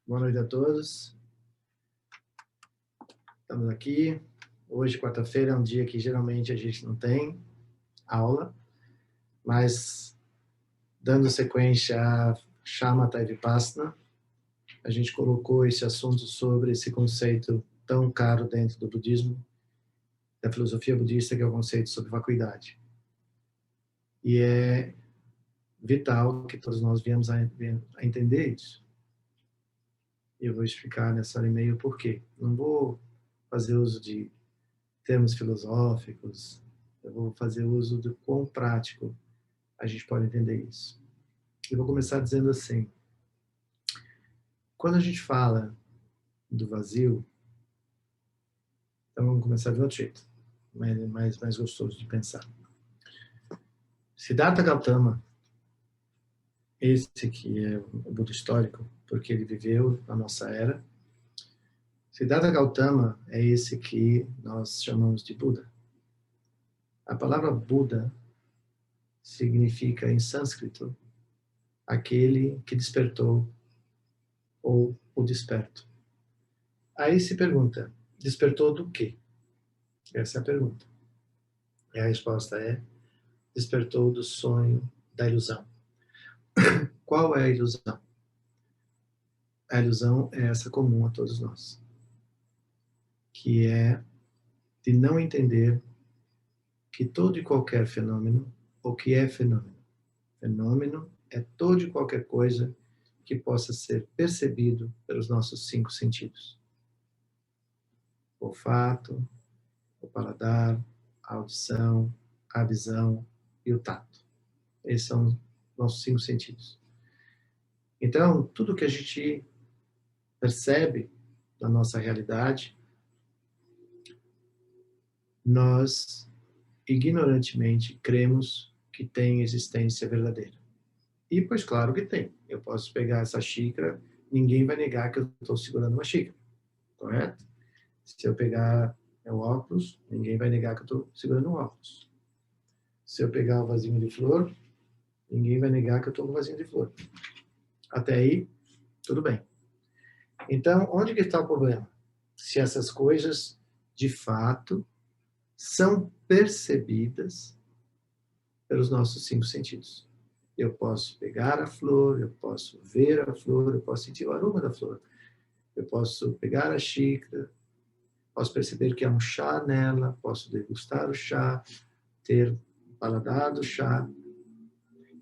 Boa noite a todos. Estamos aqui. Hoje, quarta-feira, é um dia que geralmente a gente não tem aula, mas dando sequência a Shamatha Vipassana, a gente colocou esse assunto sobre esse conceito tão caro dentro do budismo, da filosofia budista, que é o conceito sobre vacuidade. E é vital que todos nós viemos a entender isso. E eu vou explicar nessa hora e meia o porquê. Não vou fazer uso de termos filosóficos, eu vou fazer uso do quão prático a gente pode entender isso. Eu vou começar dizendo assim, quando a gente fala do vazio, então vamos começar de outro jeito, mais gostoso de pensar. Siddhartha Gautama, esse que é o Buda histórico, porque ele viveu na nossa era, Siddhartha Gautama é esse que nós chamamos de Buda. A palavra Buda significa, em sânscrito, aquele que despertou ou o desperto. Aí se pergunta, despertou do quê? Essa é a pergunta. E a resposta é, despertou do sonho, da ilusão. Qual é a ilusão? A ilusão é essa comum a todos nós, que é de não entender que todo e qualquer fenômeno, o que é fenômeno? Fenômeno é todo e qualquer coisa que possa ser percebido pelos nossos 5 sentidos. O olfato, o paladar, a audição, a visão e o tato. Esses são os nossos 5 sentidos. Então, tudo que a gente percebe na nossa realidade, nós ignorantemente cremos que tem existência verdadeira. E, pois claro que tem. Eu posso pegar essa xícara, ninguém vai negar que eu estou segurando uma xícara, correto? Se eu pegar meu óculos, ninguém vai negar que eu estou segurando um óculos. Se eu pegar o vasinho de flor, ninguém vai negar que eu estou com o vasinho de flor. Até aí, tudo bem. Então, onde que está o problema? Se essas coisas, de fato, são percebidas pelos nossos 5 sentidos. Eu posso pegar a flor, eu posso ver a flor, eu posso sentir o aroma da flor, eu posso pegar a xícara, posso perceber que há um chá nela, posso degustar o chá, ter paladar do chá,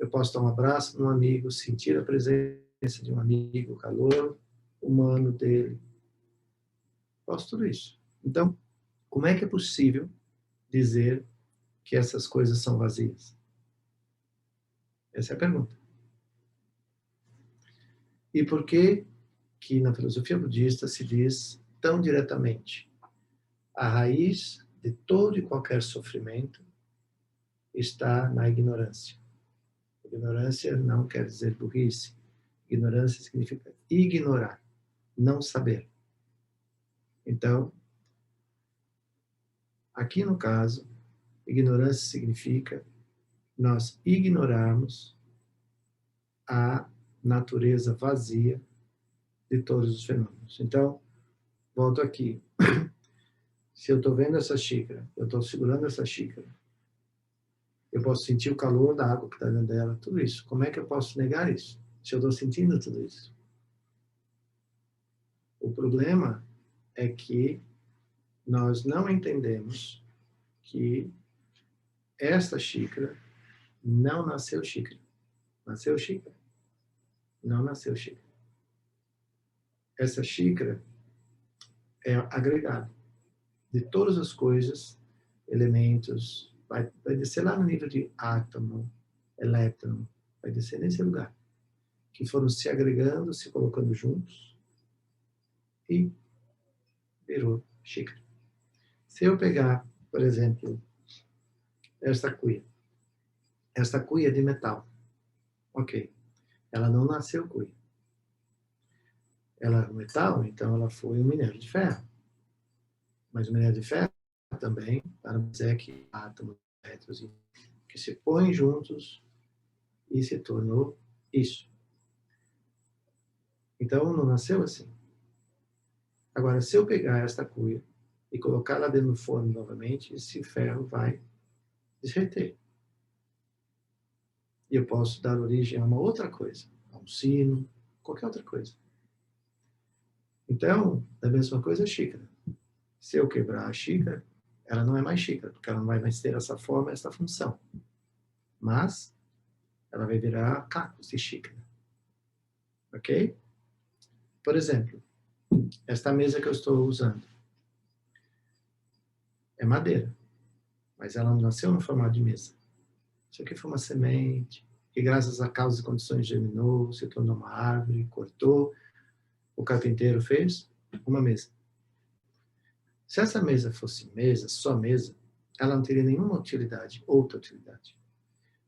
eu posso dar um abraço num amigo, sentir a presença de um amigo, o calor humano dele. Posso tudo isso. Então, como é que é possível dizer que essas coisas são vazias? Essa é a pergunta. E por que que na filosofia budista se diz tão diretamente a raiz de todo e qualquer sofrimento está na ignorância? Ignorância não quer dizer burrice. Ignorância significa ignorar, não saber. Então, aqui no caso, ignorância significa nós ignorarmos a natureza vazia de todos os fenômenos. Então, volto aqui. Se eu estou vendo essa xícara, eu estou segurando essa xícara, eu posso sentir o calor da água que está dentro dela, tudo isso. Como é que eu posso negar isso? Se eu estou sentindo tudo isso. O problema é que nós não entendemos que esta xícara não nasceu xícara. Nasceu xícara. Não nasceu xícara. Essa xícara é agregado de todas as coisas, elementos, vai descer lá no nível de átomo, elétron, vai descer nesse lugar, que foram se agregando, se colocando juntos e virou xícara. Se eu pegar, por exemplo, esta cuia de metal, ok, ela não nasceu cuia. Ela é um metal, então ela foi um minério de ferro. Mas o minério de ferro também, para dizer que átomos, elétrons, que se põem juntos e se tornou isso. Então, não nasceu assim. Agora, se eu pegar esta cuia e colocar lá dentro do forno novamente, esse ferro vai derreter. E eu posso dar origem a uma outra coisa, a um sino, qualquer outra coisa. Então, a mesma coisa a xícara. Se eu quebrar a xícara, ela não é mais xícara, porque ela não vai mais ter essa forma, essa função. Mas, ela vai virar cacos de xícara. Ok? Por exemplo, esta mesa que eu estou usando é madeira, mas ela não nasceu no formato de mesa. Isso aqui foi uma semente, que graças a causas e condições germinou, se tornou uma árvore, cortou, o carpinteiro fez uma mesa. Se essa mesa fosse mesa, só mesa, ela não teria nenhuma utilidade, outra utilidade.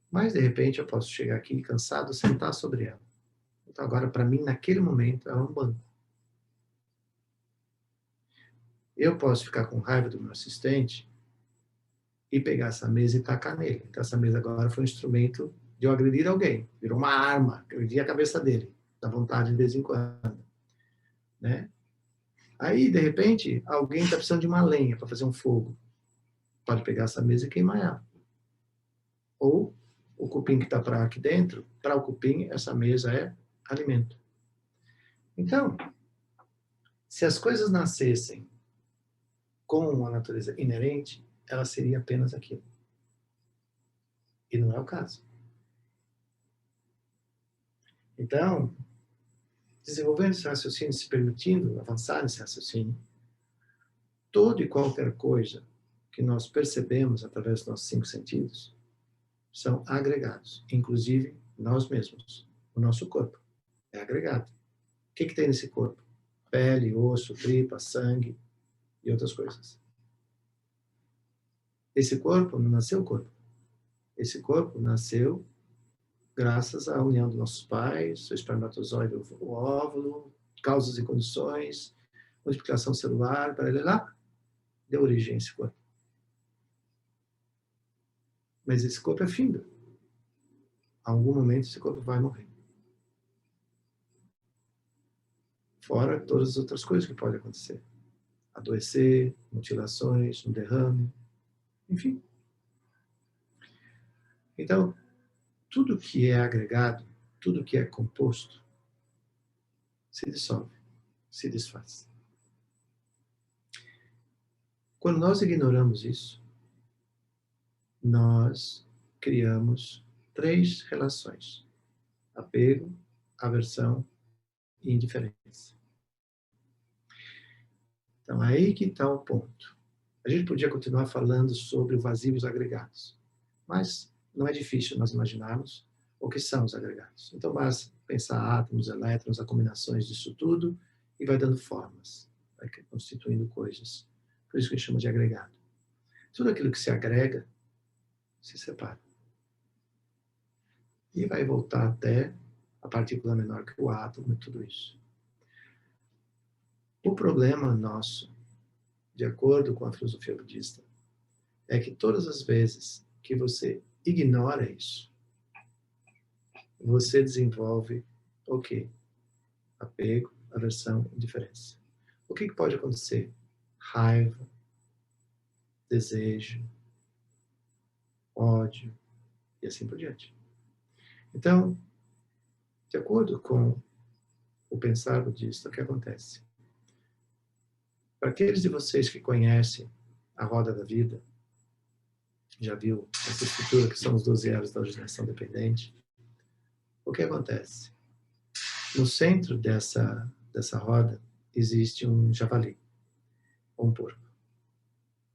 Mas, de repente, eu posso chegar aqui cansado, sentar sobre ela. Então, agora, para mim, naquele momento, ela é um banco. Eu posso ficar com raiva do meu assistente e pegar essa mesa e tacar nele. Então, essa mesa agora foi um instrumento de eu agredir alguém. Virou uma arma, agredi a cabeça dele, dá vontade de vez em quando. Né? Aí, de repente, alguém está precisando de uma lenha para fazer um fogo. Pode pegar essa mesa e queimar ela. Ou o cupim que está para aqui dentro, para o cupim, essa mesa é alimento. Então, se as coisas nascessem com uma natureza inerente, ela seria apenas aquilo. E não é o caso. Então, desenvolvendo esse raciocínio, se permitindo avançar nesse raciocínio, toda e qualquer coisa que nós percebemos através dos nossos 5 sentidos são agregados, inclusive nós mesmos. O nosso corpo é agregado. O que tem nesse corpo? Pele, osso, tripa, sangue e outras coisas. Esse corpo não nasceu corpo. Esse corpo nasceu graças à união dos nossos pais, o espermatozoide, o óvulo, causas e condições, multiplicação celular, para ele lá, deu origem a esse corpo. Mas esse corpo é findo. A algum momento esse corpo vai morrer. Fora todas as outras coisas que podem acontecer. Adoecer, mutilações, um derrame, enfim. Então, tudo que é agregado, tudo que é composto, se dissolve, se desfaz. Quando nós ignoramos isso, nós criamos 3 relações: apego, aversão e indiferença. Então, aí que está o ponto. A gente podia continuar falando sobre o vazio e os agregados, mas não é difícil nós imaginarmos o que são os agregados. Então, basta pensar átomos, elétrons, a combinações disso tudo e vai dando formas, vai constituindo coisas. Por isso que a gente chama de agregado. Tudo aquilo que se agrega, se separa. E vai voltar até a partícula menor que o átomo e tudo isso. O problema nosso, de acordo com a filosofia budista, é que todas as vezes que você ignora isso, você desenvolve o quê? Apego, aversão, indiferença. O que pode acontecer? Raiva, desejo, ódio e assim por diante. Então, de acordo com o pensar budista, o que acontece? Para aqueles de vocês que conhecem a roda da vida, já viu essa estrutura que são os 12 elos da originação dependente, o que acontece? No centro dessa roda existe um javali, um porco.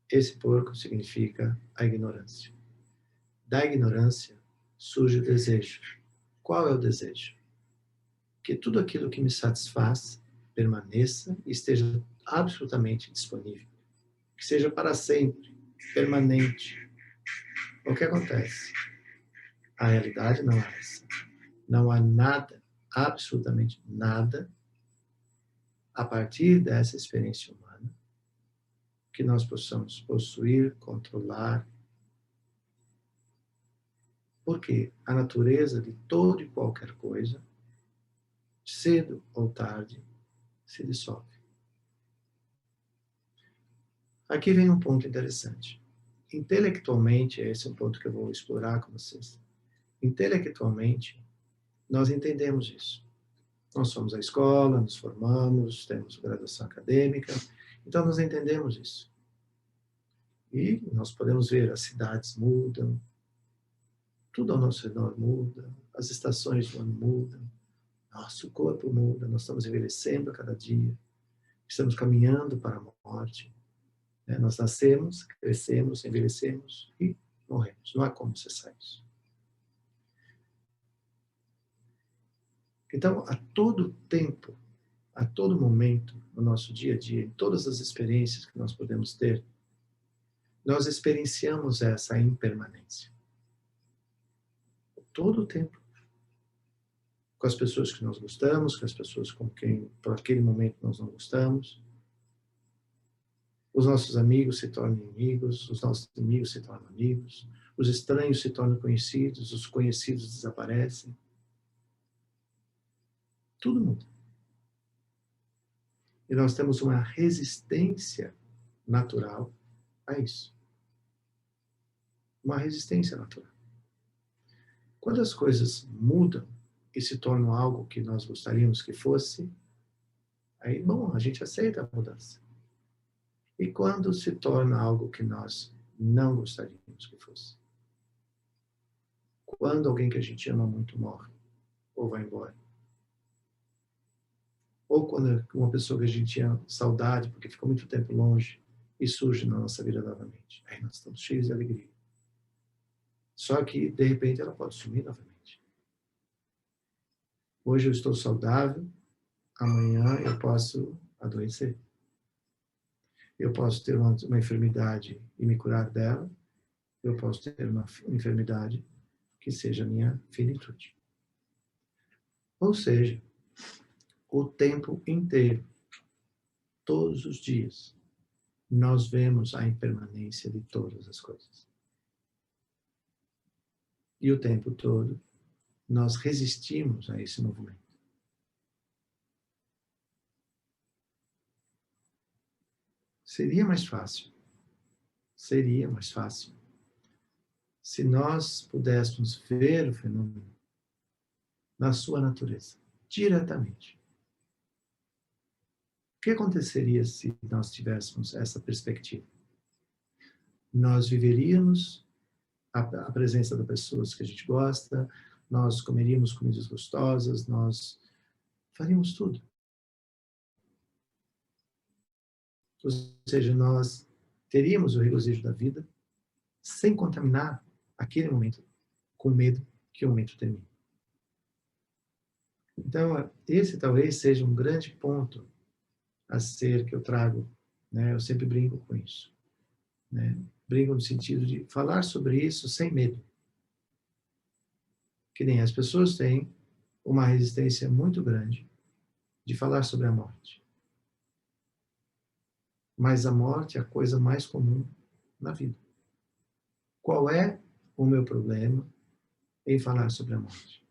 Esse porco significa a ignorância. Da ignorância surge o desejo. Qual é o desejo? Que tudo aquilo que me satisfaz permaneça e esteja absolutamente disponível. Que seja para sempre, permanente. O que acontece? A realidade não é essa. Não há nada, absolutamente nada, a partir dessa experiência humana, que nós possamos possuir, controlar. Porque a natureza de toda e qualquer coisa cedo ou tarde, se dissolve. Aqui vem um ponto interessante. Intelectualmente, esse é um ponto que eu vou explorar com vocês. Intelectualmente, nós entendemos isso. Nós somos a escola, nos formamos, temos graduação acadêmica, então nós entendemos isso. E nós podemos ver, as cidades mudam, tudo ao nosso redor muda, as estações do ano mudam, nosso corpo muda, nós estamos envelhecendo a cada dia, estamos caminhando para a morte. Né? Nós nascemos, crescemos, envelhecemos e morremos. Não há como cessar isso. Então, a todo tempo, a todo momento, no nosso dia a dia, em todas as experiências que nós podemos ter, nós experienciamos essa impermanência. Todo o tempo. Com as pessoas que nós gostamos, com as pessoas com quem, por aquele momento, nós não gostamos. Os nossos amigos se tornam inimigos, os nossos inimigos se tornam amigos, os estranhos se tornam conhecidos, os conhecidos desaparecem. Tudo muda. E nós temos uma resistência natural a isso. Uma resistência natural. Quando as coisas mudam e se tornam algo que nós gostaríamos que fosse, aí, bom, a gente aceita a mudança. E quando se torna algo que nós não gostaríamos que fosse? Quando alguém que a gente ama muito morre ou vai embora? Ou quando uma pessoa que a gente tinha saudade, porque ficou muito tempo longe, e surge na nossa vida novamente. Aí nós estamos cheios de alegria. Só que, de repente, ela pode sumir novamente. Hoje eu estou saudável, amanhã eu posso adoecer. Eu posso ter uma enfermidade e me curar dela, eu posso ter uma enfermidade que seja a minha finitude. Ou seja, o tempo inteiro, todos os dias, nós vemos a impermanência de todas as coisas. E o tempo todo, nós resistimos a esse movimento. Seria mais fácil se nós pudéssemos ver o fenômeno na sua natureza, diretamente. O que aconteceria se nós tivéssemos essa perspectiva? Nós viveríamos a presença das pessoas que a gente gosta, nós comeríamos comidas gostosas, nós faríamos tudo. Ou seja, nós teríamos o regozijo da vida sem contaminar aquele momento com medo que o momento termine. Então, esse talvez seja um grande ponto a ser que eu trago, né? Eu sempre brinco com isso, né? Brinco no sentido de falar sobre isso sem medo. Que nem as pessoas têm uma resistência muito grande de falar sobre a morte. Mas a morte é a coisa mais comum na vida. Qual é o meu problema em falar sobre a morte?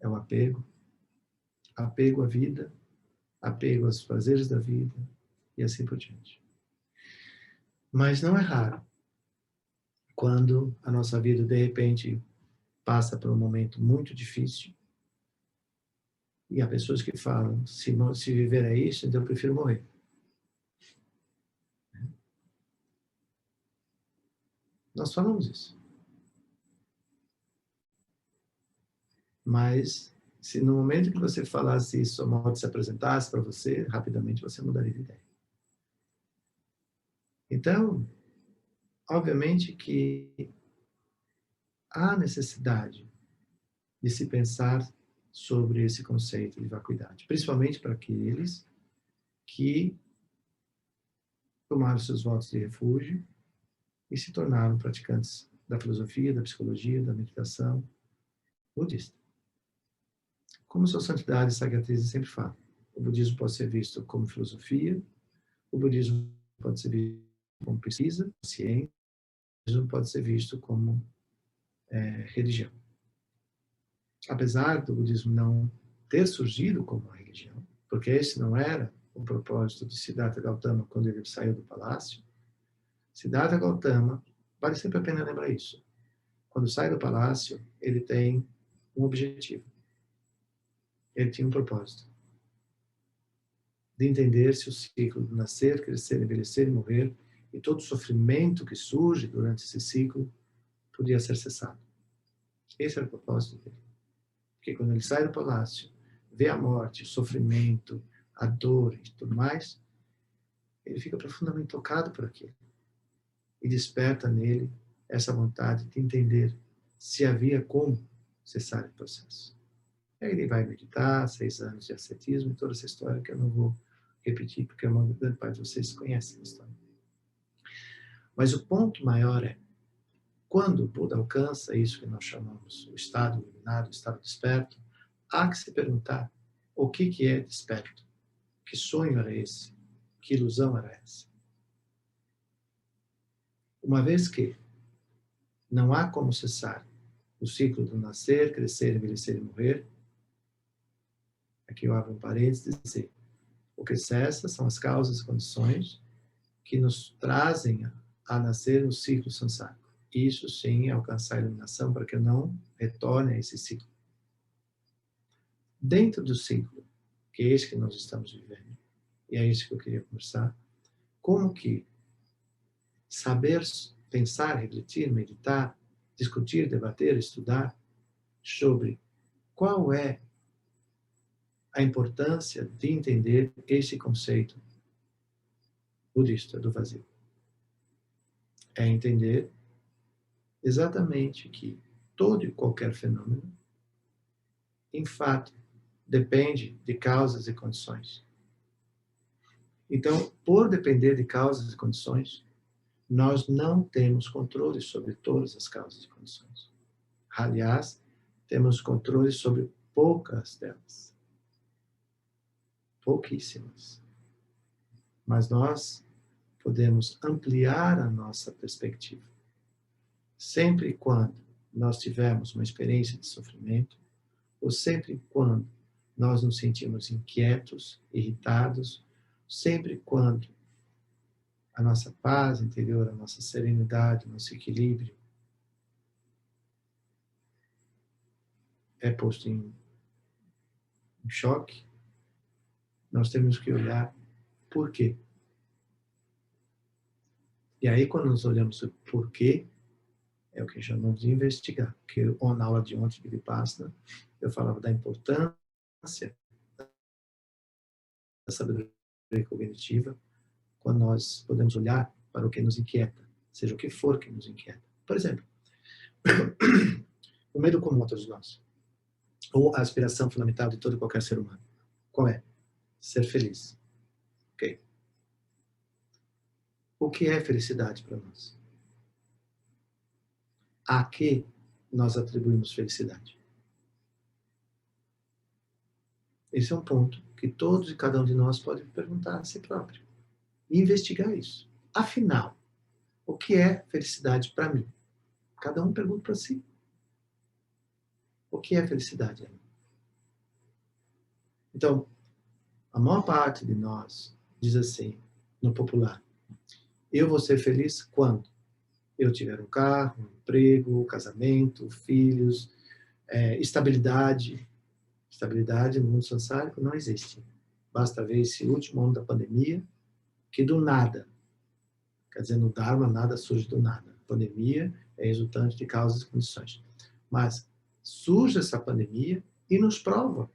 É o apego. Apego à vida, apego aos prazeres da vida e assim por diante. Mas não é raro quando a nossa vida, de repente, passa por um momento muito difícil e há pessoas que falam, se viver é isso, então eu prefiro morrer. Nós falamos isso. Mas, se no momento que você falasse isso, a morte se apresentasse para você, rapidamente você mudaria de ideia. Então, obviamente que há necessidade de se pensar sobre esse conceito de vacuidade, principalmente para aqueles que tomaram seus votos de refúgio e se tornaram praticantes da filosofia, da psicologia, da meditação budista. Como Sua Santidade Sagatiza sempre fala, o budismo pode ser visto como filosofia, o budismo pode ser visto como pesquisa, ciência, o budismo pode ser visto como religião. apesar do budismo não ter surgido como uma religião, porque esse não era o propósito de Siddhartha Gautama quando ele saiu do palácio, Siddhartha Gautama, vale sempre a pena lembrar isso. Quando sai do palácio, ele tem um objetivo. Ele tinha um propósito. De entender-se o ciclo do nascer, crescer, envelhecer e morrer, e todo o sofrimento que surge durante esse ciclo podia ser cessado. Esse era o propósito dele. Porque quando ele sai do palácio, vê a morte, o sofrimento, a dor e tudo mais, ele fica profundamente tocado por aquilo. E desperta nele essa vontade de entender se havia como cessar o processo. Aí ele vai meditar, 6 anos de ascetismo e toda essa história que eu não vou repetir, porque uma grande parte de vocês conhecem a história. Mas o ponto maior é, quando o Buda alcança isso que nós chamamos o estado iluminado, o estado desperto, há que se perguntar o que é desperto? Que sonho era esse? Que ilusão era essa? Uma vez que não há como cessar o ciclo do nascer, crescer, envelhecer e morrer, aqui eu abro um parênteses e dizer, o que cessa são as causas e condições que nos trazem a nascer no ciclo samsárico. Isso sim é alcançar a iluminação para que eu não retorne a esse ciclo. Dentro do ciclo, que é esse que nós estamos vivendo, e é isso que eu queria conversar, como que saber pensar, refletir, meditar, discutir, debater, estudar sobre qual é a importância de entender esse conceito budista do vazio. É entender exatamente que todo e qualquer fenômeno, em fato, depende de causas e condições. Então, por depender de causas e condições, nós não temos controle sobre todas as causas e condições. Aliás, temos controle sobre poucas delas. Pouquíssimas. Mas nós podemos ampliar a nossa perspectiva. Sempre e quando nós tivermos uma experiência de sofrimento, ou sempre e quando nós nos sentimos inquietos, irritados, sempre e quando a nossa paz interior, a nossa serenidade, o nosso equilíbrio é posto em choque, nós temos que olhar por quê. E aí, quando nós olhamos o porquê, é o que chamamos de investigar. Porque na aula de ontem de Vipassana, eu falava da importância da sabedoria cognitiva, quando nós podemos olhar para o que nos inquieta, seja o que for que nos inquieta. Por exemplo, o medo comum a todos nós, ou a aspiração fundamental de todo e qualquer ser humano. Qual é? Ser feliz. Ok. O que é felicidade para nós? A que nós atribuímos felicidade? Esse é um ponto que todos e cada um de nós pode perguntar a si próprio e investigar isso. Afinal, o que é felicidade para mim? Cada um pergunta para si. O que é felicidade? Então, a maior parte de nós diz assim, no popular, eu vou ser feliz quando eu tiver um carro, um emprego, casamento, filhos, estabilidade. Estabilidade no mundo sansárico não existe. Basta ver esse último ano da pandemia, que do nada, quer dizer, no Dharma nada surge do nada. A pandemia é resultante de causas e condições. Mas surge essa pandemia e nos prova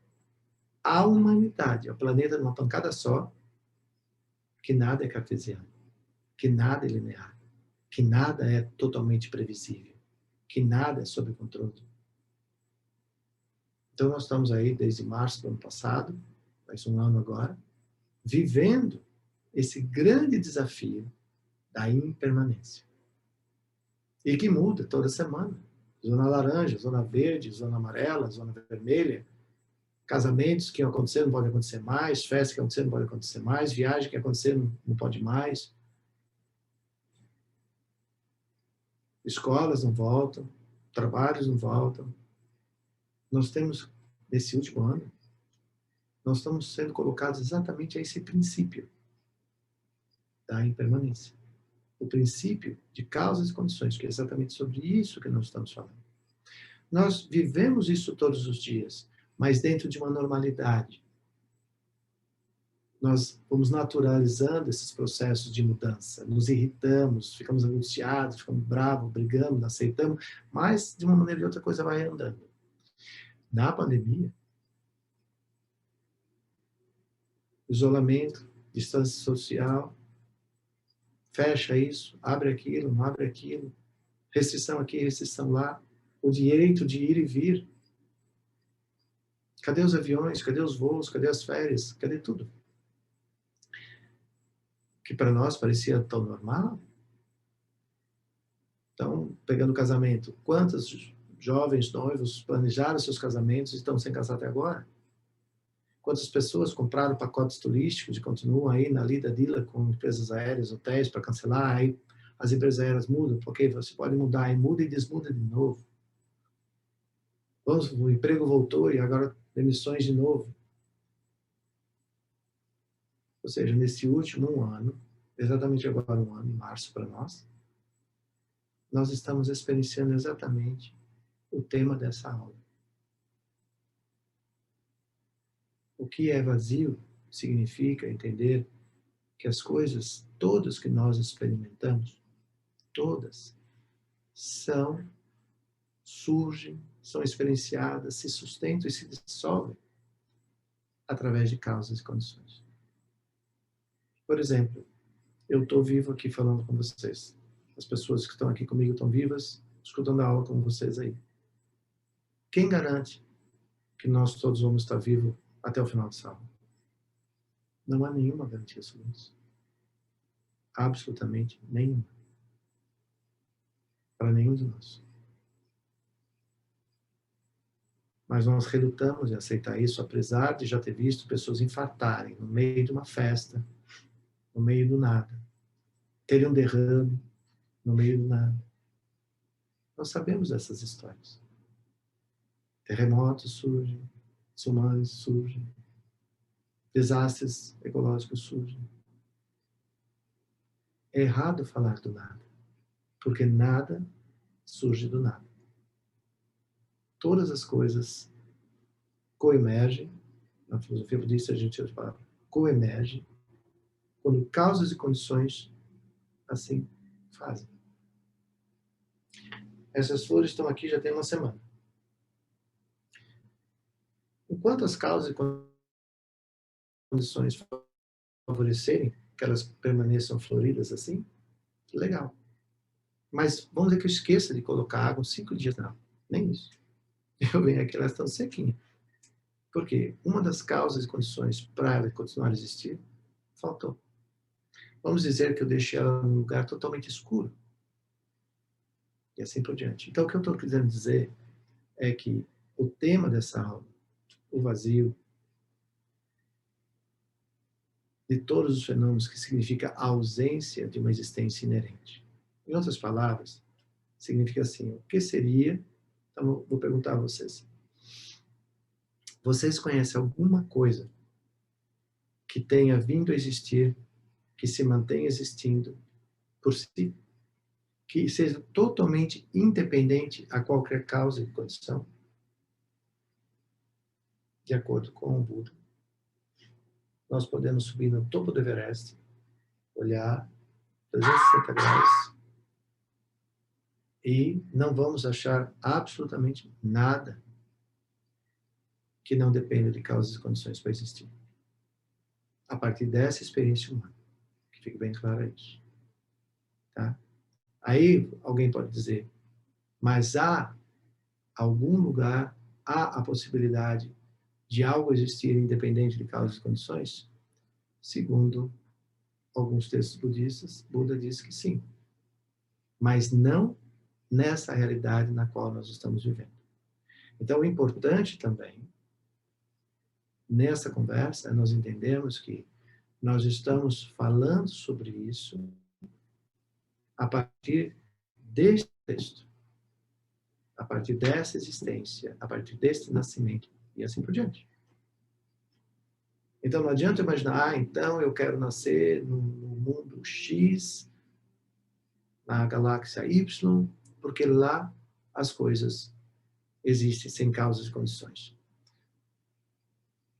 a humanidade, o planeta numa pancada só, que nada é cartesiano, que nada é linear, que nada é totalmente previsível, que nada é sob controle. Então nós estamos aí desde março do ano passado, faz um ano agora, vivendo esse grande desafio da impermanência. E que muda toda semana. Zona laranja, zona verde, zona amarela, zona vermelha. Casamentos que aconteceram não podem acontecer mais, festas que aconteceram não podem acontecer mais, viagem que aconteceram não pode mais. Escolas não voltam, trabalhos não voltam. Nós temos, nesse último ano, nós estamos sendo colocados exatamente a esse princípio da impermanência. O princípio de causas e condições, que é exatamente sobre isso que nós estamos falando. Nós vivemos isso todos os dias, mas dentro de uma normalidade. Nós vamos naturalizando esses processos de mudança, nos irritamos, ficamos angustiados, ficamos bravos, brigamos, aceitamos, mas de uma maneira ou de outra coisa vai andando. Na pandemia, isolamento, distância social, fecha isso, abre aquilo, não abre aquilo, restrição aqui, restrição lá, o direito de ir e vir. Cadê os aviões? Cadê os voos? Cadê as férias? Cadê tudo? Que para nós parecia tão normal. Então, pegando o casamento, quantos jovens noivos planejaram seus casamentos e estão sem casar até agora? Quantas pessoas compraram pacotes turísticos e continuam aí na lida dila com empresas aéreas, hotéis para cancelar? Aí as empresas aéreas mudam, porque você pode mudar, e muda e desmuda de novo. O emprego voltou e agora demissões de novo. Ou seja, nesse último ano, exatamente agora um ano, em março para nós estamos experienciando exatamente o tema dessa aula. O que é vazio significa entender que as coisas, todas que nós experimentamos, todas, surgem, são experienciadas, se sustentam e se dissolvem através de causas e condições. Por exemplo, eu estou vivo aqui falando com vocês. As pessoas que estão aqui comigo estão vivas, escutando a aula com vocês aí. Quem garante que nós todos vamos estar vivos até o final dessa aula? Não há nenhuma garantia sobre isso. Absolutamente nenhuma. Para nenhum de nós. Mas nós relutamos em aceitar isso, apesar de já ter visto pessoas infartarem no meio de uma festa, no meio do nada, terem um derrame no meio do nada. Nós sabemos dessas histórias. Terremotos surgem, tsunamis surgem, desastres ecológicos surgem. É errado falar do nada, porque nada surge do nada. Todas as coisas coemergem, na filosofia budista a gente usa a palavra coemergem, quando causas e condições assim fazem. Essas flores estão aqui já tem uma semana. Enquanto as causas e condições favorecerem que elas permaneçam floridas assim, legal. Mas vamos dizer que eu esqueça de colocar água 5 dias na água. Nem isso. Eu venho aqui, elas estão sequinhas. Por quê? Uma das causas e condições para ela continuar a existir faltou. Vamos dizer que eu deixei ela num lugar totalmente escuro. E assim por diante. Então, o que eu estou querendo dizer é que o tema dessa aula, o vazio, de todos os fenômenos, que significa a ausência de uma existência inerente. Em outras palavras, significa assim, o que seria, então vou perguntar a vocês, vocês conhecem alguma coisa que tenha vindo a existir, que se mantenha existindo por si, que seja totalmente independente a qualquer causa e condição? De acordo com o Buda, nós podemos subir no topo do Everest, olhar 360 graus e não vamos achar absolutamente nada que não dependa de causas e condições para existir. A partir dessa experiência humana, que fique bem claro isso. Tá? Aí alguém pode dizer, mas há algum lugar, há a possibilidade de algo existir independente de causas e condições? Segundo alguns textos budistas, Buda diz que sim, mas não nessa realidade na qual nós estamos vivendo. Então, o importante também, nessa conversa, é nós entendermos que nós estamos falando sobre isso a partir deste texto. a partir dessa existência, a partir deste nascimento, e assim por diante. Então, não adianta imaginar, então eu quero nascer no mundo X, na galáxia Y, porque lá as coisas existem sem causas e condições.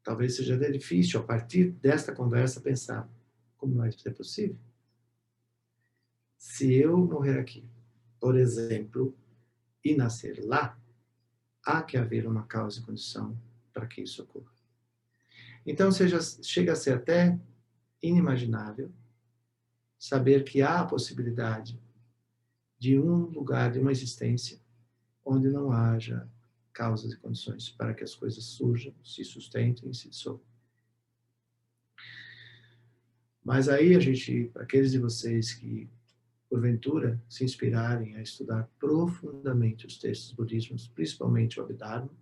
Talvez seja até difícil, a partir desta conversa, pensar como vai ser possível. Se eu morrer aqui, por exemplo, e nascer lá, há que haver uma causa e condição para que isso ocorra. Então, chega a ser até inimaginável saber que há a possibilidade de um lugar, de uma existência, onde não haja causas e condições para que as coisas surjam, se sustentem e se dissolvam. Mas aí a gente, para aqueles de vocês que, porventura, se inspirarem a estudar profundamente os textos budistas, principalmente o Abhidharma,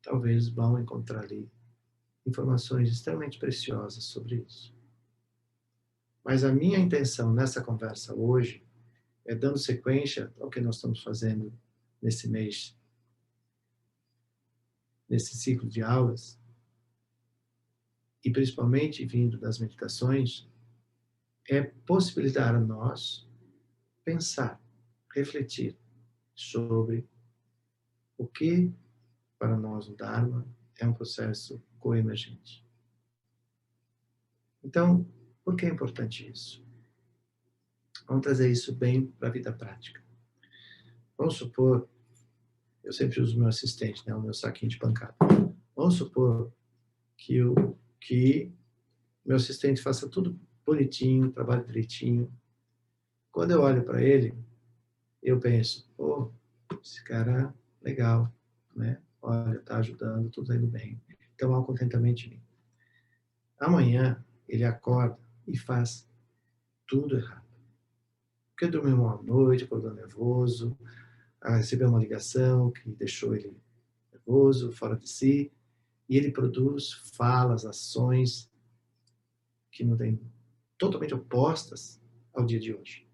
talvez vão encontrar ali informações extremamente preciosas sobre isso. Mas a minha intenção nessa conversa hoje é dando sequência ao que nós estamos fazendo nesse mês, nesse ciclo de aulas, e principalmente vindo das meditações, é possibilitar a nós pensar, refletir sobre o que, para nós, o Dharma é um processo coemergente. Então, por que é importante isso? Vamos trazer isso bem para a vida prática. Vamos supor, eu sempre uso o meu assistente, né, o meu saquinho de pancada. Vamos supor que meu assistente faça tudo bonitinho, trabalhe direitinho. Quando eu olho para ele, eu penso, pô, esse cara legal, né? Olha, está ajudando, tudo indo bem. Então há um contentamento em mim. Amanhã ele acorda e faz tudo errado. Porque dormiu uma noite, acordou nervoso, recebeu uma ligação que deixou ele nervoso, fora de si, e ele produz falas, ações que não têm totalmente opostas ao dia de hoje.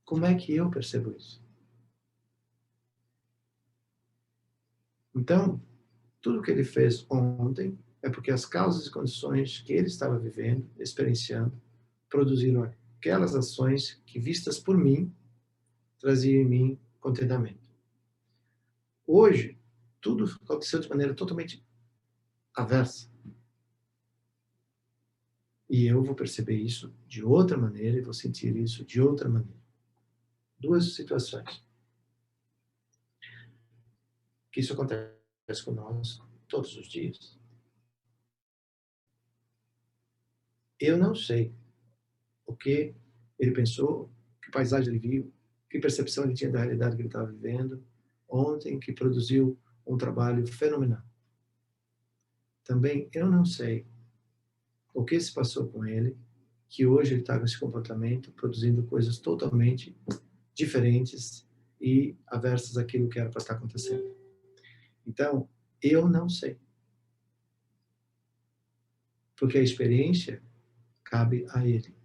Como é que eu percebo isso? Então, tudo que ele fez ontem é porque as causas e condições que ele estava vivendo, experienciando, produziram aquelas ações que, vistas por mim, traziam em mim contentamento. Hoje, tudo aconteceu de maneira totalmente aversa. E eu vou perceber isso de outra maneira e vou sentir isso de outra maneira. Duas situações. Que isso acontece conosco todos os dias. Eu não sei o que ele pensou, que paisagem ele viu, que percepção ele tinha da realidade que ele estava vivendo ontem, que produziu um trabalho fenomenal. Também eu não sei o que se passou com ele, que hoje ele está com esse comportamento, produzindo coisas totalmente diferentes e aversas àquilo que era para estar acontecendo. Então, eu não sei. Porque a experiência cabe a ele.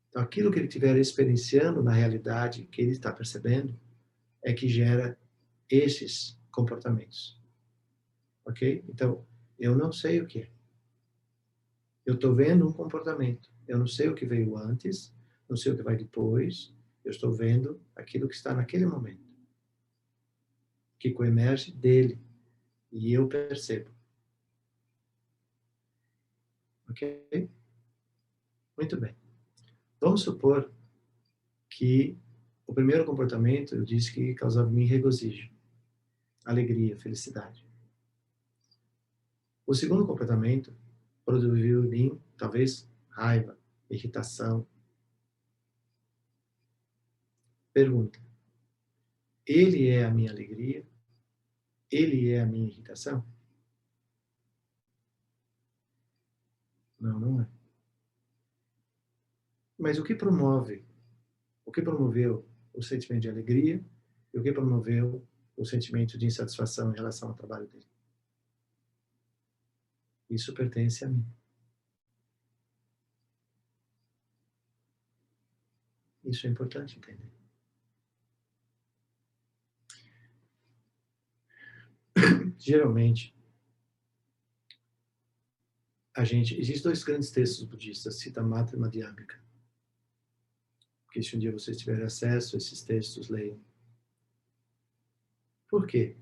Então, aquilo que ele estiver experienciando na realidade, que ele está percebendo, é que gera esses comportamentos. Ok? Então, eu não sei o que é. Eu estou vendo um comportamento. Eu não sei o que veio antes, não sei o que vai depois. Eu estou vendo aquilo que está naquele momento, que coemerge dele. E eu percebo. Ok? Muito bem. Vamos supor que o primeiro comportamento eu disse que causava em mim regozijo, alegria, felicidade. O segundo comportamento produziu em mim, talvez, raiva, irritação. Pergunta: ele é a minha alegria? Ele é a minha irritação? Não, não é. Mas o que promove? O que promoveu o sentimento de alegria e o que promoveu o sentimento de insatisfação em relação ao trabalho dele? Isso pertence a mim. Isso é importante entender. Geralmente, existem dois grandes textos budistas, Siddhamata e Madhyamika. Que se um dia vocês tiverem acesso a esses textos, leiam. Por quê?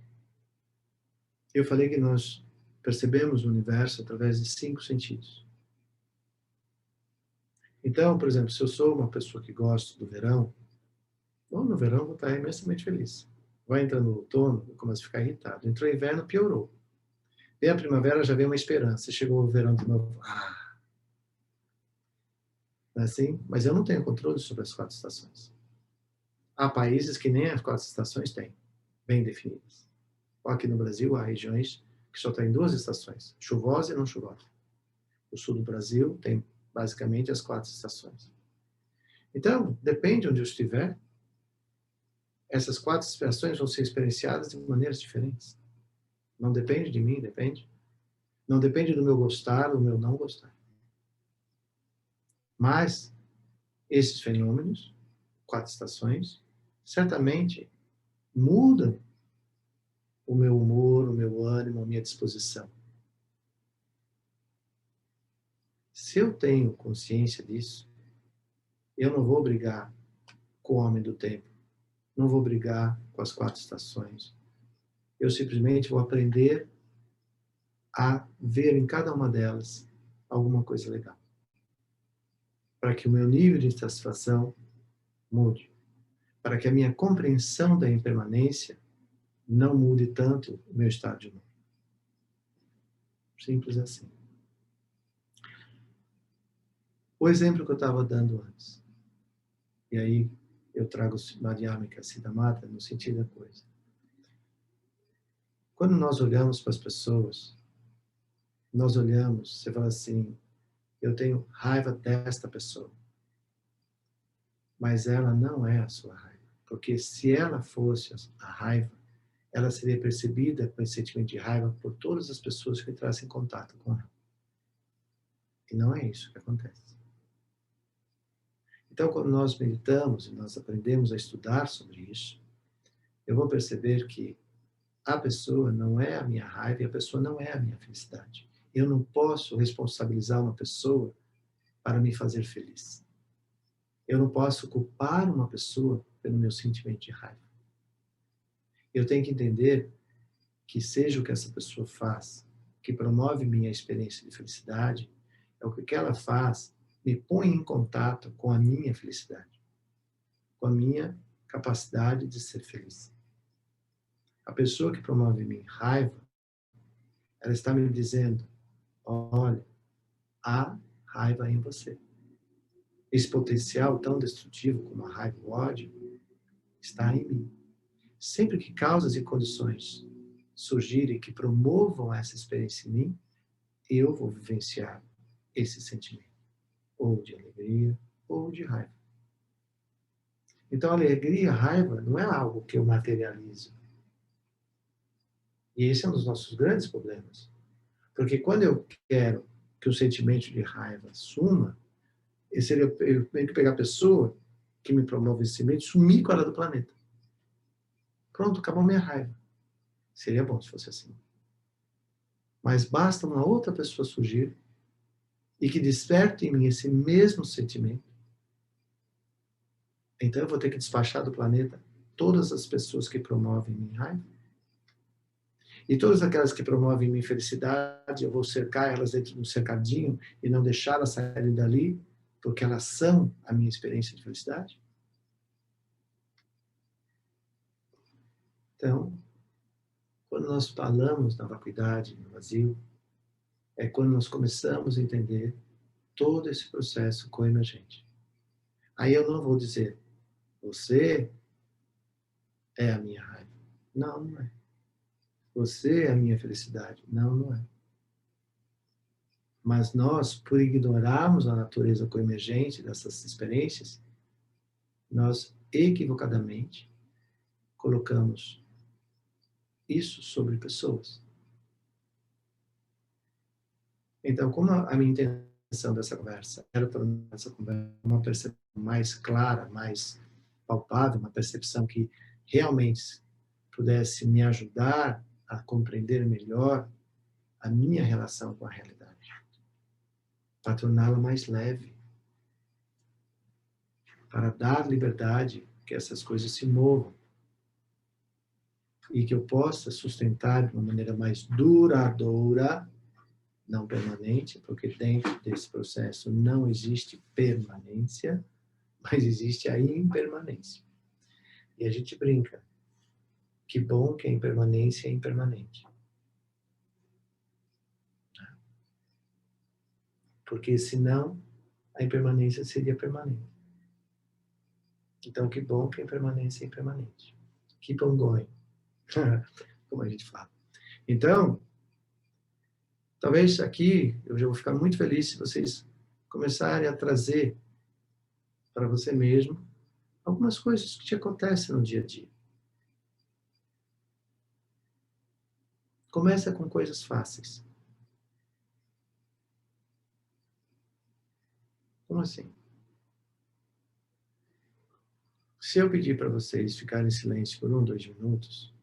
Eu falei que nós percebemos o universo através de 5 sentidos. Então, por exemplo, se eu sou uma pessoa que gosta do verão, bom, no verão eu vou estar imensamente feliz. Vai entrando no outono, eu começo a ficar irritado. Entrou o inverno, piorou. Vem a primavera, já vem uma esperança. Chegou o verão de novo. Não é assim? Mas eu não tenho controle sobre as 4 estações. Há países que nem as 4 estações têm, bem definidas. Aqui no Brasil, há regiões que só têm 2 estações, chuvosa e não chuvosa. O sul do Brasil tem basicamente as 4 estações. Então, depende de onde eu estiver, essas 4 estações vão ser experienciadas de maneiras diferentes. Não depende de mim, depende. Não depende do meu gostar, do meu não gostar. Mas, esses fenômenos, 4 estações, certamente mudam o meu humor, o meu ânimo, a minha disposição. Se eu tenho consciência disso, eu não vou brigar com o homem do tempo, não vou brigar com as 4 estações. Eu simplesmente vou aprender a ver em cada uma delas alguma coisa legal. Para que o meu nível de satisfação mude. Para que a minha compreensão da impermanência não mude tanto o meu estado de humor. Simples assim. O exemplo que eu estava dando antes. E aí eu trago Madhyamika, Siddhamata no sentido da coisa. Quando nós olhamos para as pessoas, nós olhamos, você fala assim, eu tenho raiva desta pessoa. Mas ela não é a sua raiva. Porque se ela fosse a raiva, ela seria percebida com esse sentimento de raiva por todas as pessoas que entrassem em contato com ela. E não é isso que acontece. Então, quando nós meditamos e nós aprendemos a estudar sobre isso, eu vou perceber que a pessoa não é a minha raiva e a pessoa não é a minha felicidade. Eu não posso responsabilizar uma pessoa para me fazer feliz. Eu não posso culpar uma pessoa pelo meu sentimento de raiva. Eu tenho que entender que seja o que essa pessoa faz, que promove minha experiência de felicidade, é o que ela faz, me põe em contato com a minha felicidade, com a minha capacidade de ser feliz. A pessoa que promove em mim raiva, ela está me dizendo, olha, há raiva em você. Esse potencial tão destrutivo como a raiva e o ódio está em mim. Sempre que causas e condições surgirem que promovam essa experiência em mim, eu vou vivenciar esse sentimento, ou de alegria, ou de raiva. Então, alegria e raiva não é algo que eu materializo. E esse é um dos nossos grandes problemas. Porque quando eu quero que o sentimento de raiva suma, eu tenho que pegar a pessoa que me promove esse sentimento e sumir com ela do planeta. Pronto, acabou minha raiva. Seria bom se fosse assim. Mas basta uma outra pessoa surgir e que desperte em mim esse mesmo sentimento. Então eu vou ter que despachar do planeta todas as pessoas que promovem em mim raiva. E todas aquelas que promovem em mim felicidade, eu vou cercar elas dentro de um cercadinho e não deixá-las saírem dali, porque elas são a minha experiência de felicidade. Então, quando nós falamos na vacuidade, no vazio, é quando nós começamos a entender todo esse processo coemergente. Aí eu não vou dizer, você é a minha raiva. Não, não é. Você é a minha felicidade. Não, não é. Mas nós, por ignorarmos a natureza coemergente dessas experiências, nós equivocadamente colocamos isso sobre pessoas. Então, como a minha intenção dessa conversa era tornar essa conversa uma percepção mais clara, mais palpável, uma percepção que realmente pudesse me ajudar a compreender melhor a minha relação com a realidade, para torná-la mais leve, para dar liberdade que essas coisas se movam e que eu possa sustentar de uma maneira mais duradoura, não permanente, porque dentro desse processo não existe permanência, mas existe a impermanência. E a gente brinca, que bom que a impermanência é impermanente. Porque senão a impermanência seria permanente. Então, que bom que a impermanência é impermanente. Keep on going. Como a gente fala. Então, talvez aqui eu já vou ficar muito feliz se vocês começarem a trazer para você mesmo algumas coisas que te acontecem no dia a dia. Começa com coisas fáceis. Como assim? Se eu pedir para vocês ficarem em silêncio por 1, 2 minutos,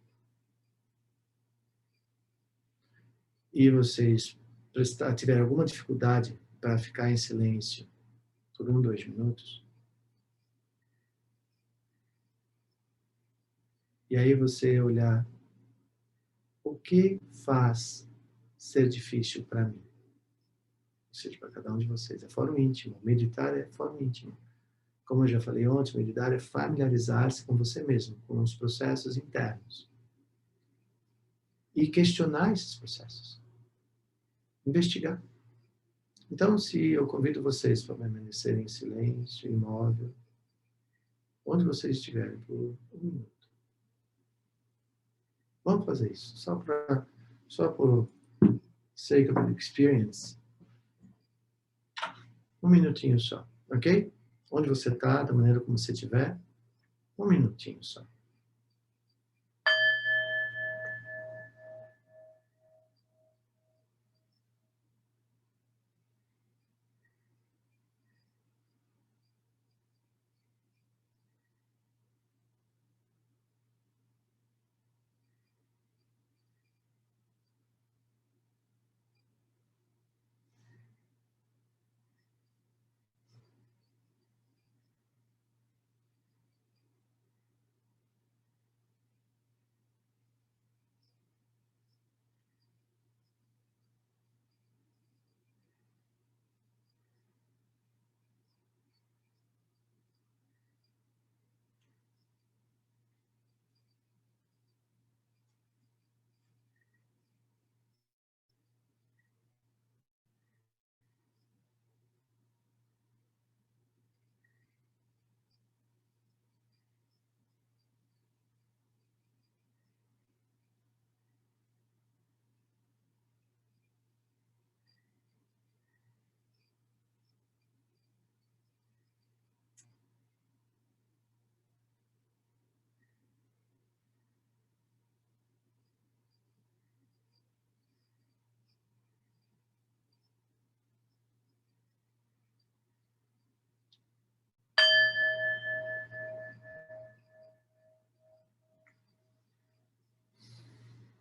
e vocês tiverem alguma dificuldade para ficar em silêncio por 1, 2 minutos, e aí você olhar o que faz ser difícil para mim. Ou seja, para cada um de vocês. É fórum íntimo. Meditar é fórum íntimo. Como eu já falei ontem, meditar é familiarizar-se com você mesmo, com os processos internos. E questionar esses processos. Investigar. Então, se eu convido vocês para permanecerem em silêncio, imóvel, onde vocês estiverem, por 1 minuto. Vamos fazer isso, só por sake of experience. 1 minutinho só, ok? Onde você está, da maneira como você estiver, 1 minutinho só.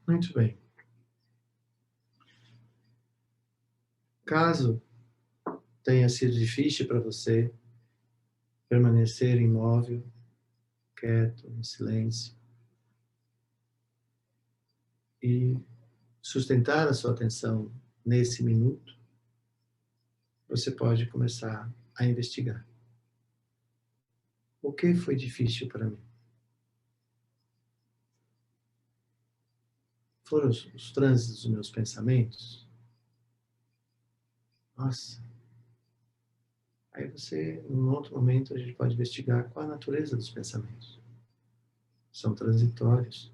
Muito bem. Caso tenha sido difícil para você permanecer imóvel, quieto, em silêncio, e sustentar a sua atenção nesse minuto, você pode começar a investigar. O que foi difícil para mim? Foram os trânsitos dos meus pensamentos? Nossa. Aí você, num outro momento, a gente pode investigar qual a natureza dos pensamentos. São transitórios,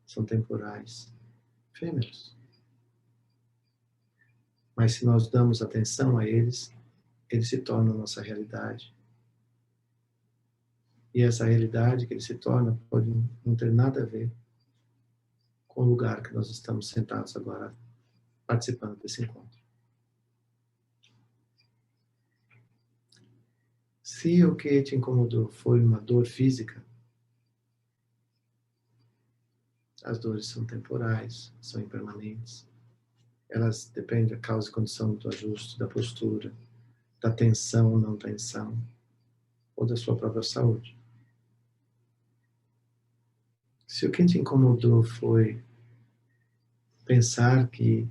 são temporais, efêmeros. Mas se nós damos atenção a eles, eles se tornam nossa realidade. E essa realidade que ele se torna pode não ter nada a ver com o lugar que nós estamos sentados agora, participando desse encontro. Se o que te incomodou foi uma dor física, as dores são temporais, são impermanentes. Elas dependem da causa e condição do ajuste, da postura, da tensão ou não tensão, ou da sua própria saúde. Se o que te incomodou foi pensar que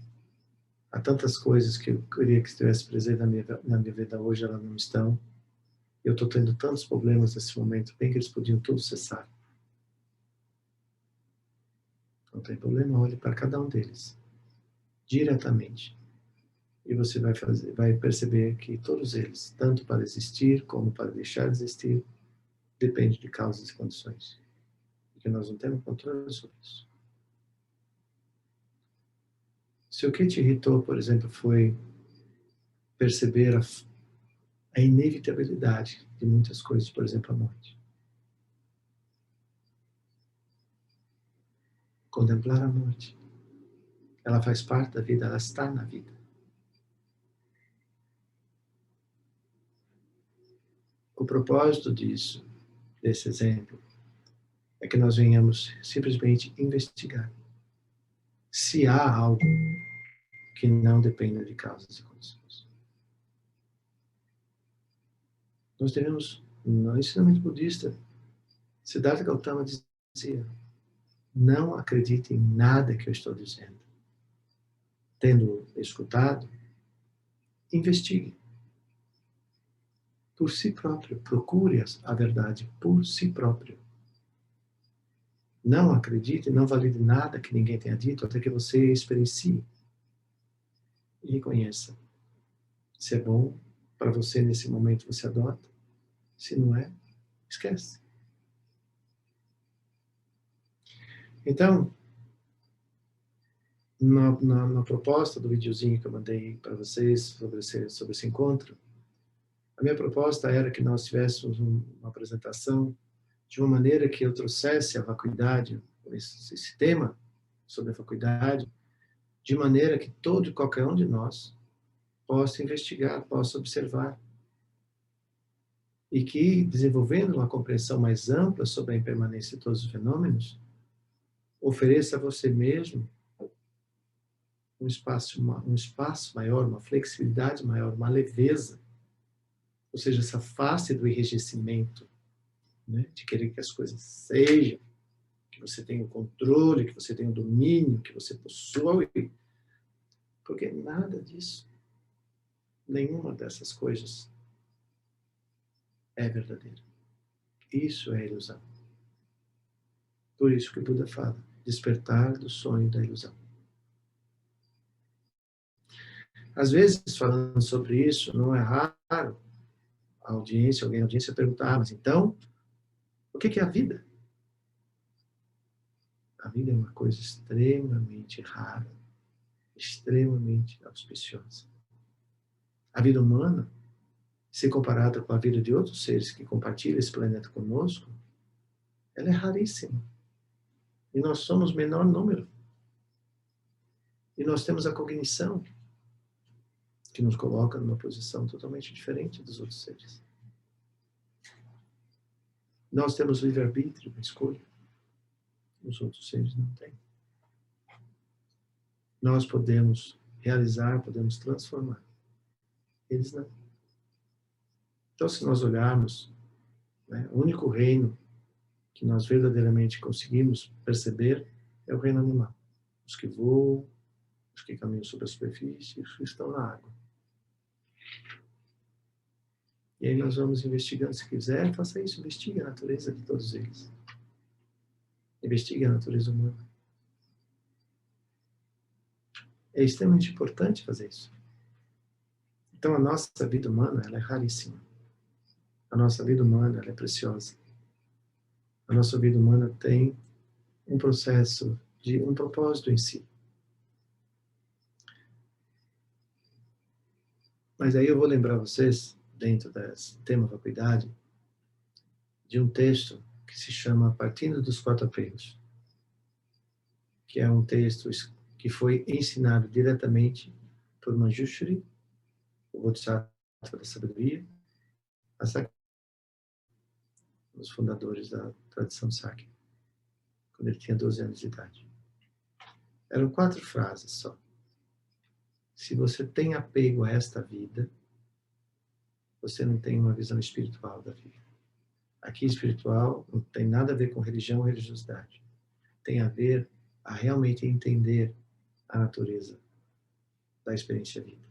há tantas coisas que eu queria que estivesse presente na minha vida hoje, elas não estão, eu estou tendo tantos problemas nesse momento, bem que eles podiam todos cessar. Não tem problema, olhe para cada um deles, diretamente. E você vai perceber que todos eles, tanto para existir como para deixar de existir, depende de causas e condições. E que nós não temos controle sobre isso. Se o que te irritou, por exemplo, foi perceber a inevitabilidade de muitas coisas, por exemplo, a morte. Contemplar a morte. Ela faz parte da vida, ela está na vida. O propósito disso, desse exemplo, é que nós venhamos simplesmente investigar se há algo que não dependa de causas e condições. Nós devemos, no ensinamento budista, Siddhartha Gautama dizia: não acredite em nada que eu estou dizendo. Tendo escutado, investigue por si próprio, procure a verdade por si próprio. Não acredite, não valide nada que ninguém tenha dito até que você experiencie e reconheça. Se é bom para você nesse momento, você adota. Se não é, esquece. Então, na proposta do videozinho que eu mandei para vocês sobre esse encontro, a minha proposta era que nós tivéssemos uma apresentação de uma maneira que eu trouxesse a vacuidade, esse tema sobre a vacuidade, de maneira que todo e qualquer um de nós possa investigar, possa observar. E que, desenvolvendo uma compreensão mais ampla sobre a impermanência de todos os fenômenos, ofereça a você mesmo um espaço maior, uma flexibilidade maior, uma leveza, ou seja, essa face do enrijecimento, né, de querer que as coisas sejam, que você tenha o controle, que você tenha o domínio, que você possua, porque nada disso, nenhuma dessas coisas é verdadeira. Isso é ilusão. Por isso que o Buda fala, despertar do sonho da ilusão. Às vezes, falando sobre isso, não é raro alguém na audiência perguntar, mas então, o que é a vida? A vida é uma coisa extremamente rara, extremamente auspiciosa. A vida humana, se comparada com a vida de outros seres que compartilham esse planeta conosco, ela é raríssima. E nós somos menor número. E nós temos a cognição que nos coloca numa posição totalmente diferente dos outros seres. Nós temos livre-arbítrio, escolha. Os outros seres não têm. Nós podemos realizar, podemos transformar. Eles não. Então, se nós olharmos, né, o único reino que nós verdadeiramente conseguimos perceber é o reino animal. Os que voam, os que caminham sobre a superfície, os que estão na água. E aí nós vamos investigando. Se quiser, faça isso. Investigue a natureza de todos eles. Investigue a natureza humana. É extremamente importante fazer isso. Então, a nossa vida humana, ela é raríssima. A nossa vida humana, ela é preciosa. A nossa vida humana tem um processo de um propósito em si. Mas aí eu vou lembrar vocês, dentro desse tema vacuidade, de um texto que se chama Partindo dos Quatro Apegos, que é um texto que foi ensinado diretamente por Manjushri, o Bodhisattva da sabedoria, a dos fundadores da tradição Sakya, quando ele tinha 12 anos de idade. Eram 4 frases só. Se você tem apego a esta vida, você não tem uma visão espiritual da vida. Aqui espiritual não tem nada a ver com religião ou religiosidade. Tem a ver a realmente entender a natureza da experiência da vida,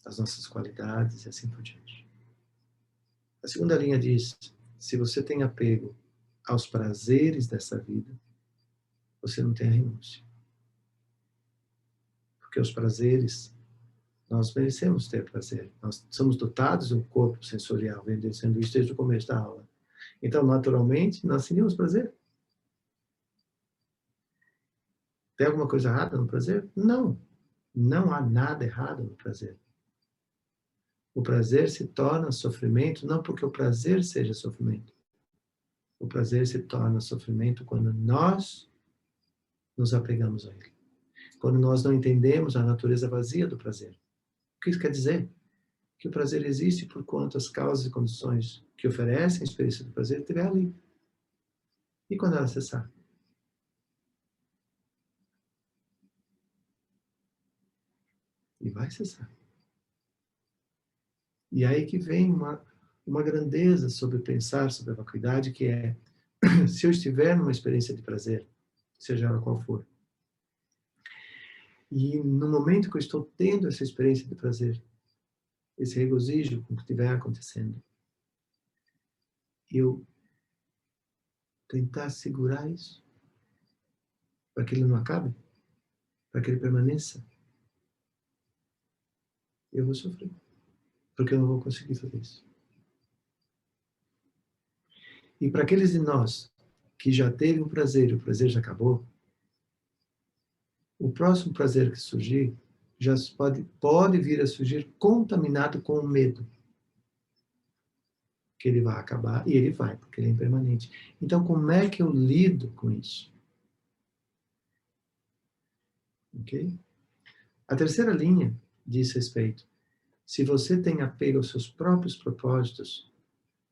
as nossas qualidades e assim por diante. A segunda linha diz, se você tem apego aos prazeres dessa vida, você não tem a renúncia. Porque os prazeres, nós merecemos ter prazer. Nós somos dotados de um corpo sensorial, vem sendo isso desde o começo da aula. Então, naturalmente, nós teríamos prazer. Tem alguma coisa errada no prazer? Não. Não há nada errado no prazer. O prazer se torna sofrimento não porque o prazer seja sofrimento. O prazer se torna sofrimento quando nós nos apegamos a ele. Quando nós não entendemos a natureza vazia do prazer. O que isso quer dizer? Que o prazer existe por quanto as causas e condições que oferecem a experiência do prazer estiver ali. E quando ela cessar? E vai cessar. E aí que vem uma grandeza sobre pensar sobre a vacuidade, que é, se eu estiver numa experiência de prazer, seja ela qual for, e no momento que eu estou tendo essa experiência de prazer, esse regozijo com o que estiver acontecendo, eu tentar segurar isso, para que ele não acabe, para que ele permaneça, eu vou sofrer, porque eu não vou conseguir fazer isso. E para aqueles de nós que já teve o prazer e o prazer já acabou, o próximo prazer que surgir já pode vir a surgir contaminado com o medo. Que ele vai acabar, e ele vai, porque ele é impermanente. Então, como é que eu lido com isso? Ok? A terceira linha diz respeito. Se você tem apego aos seus próprios propósitos,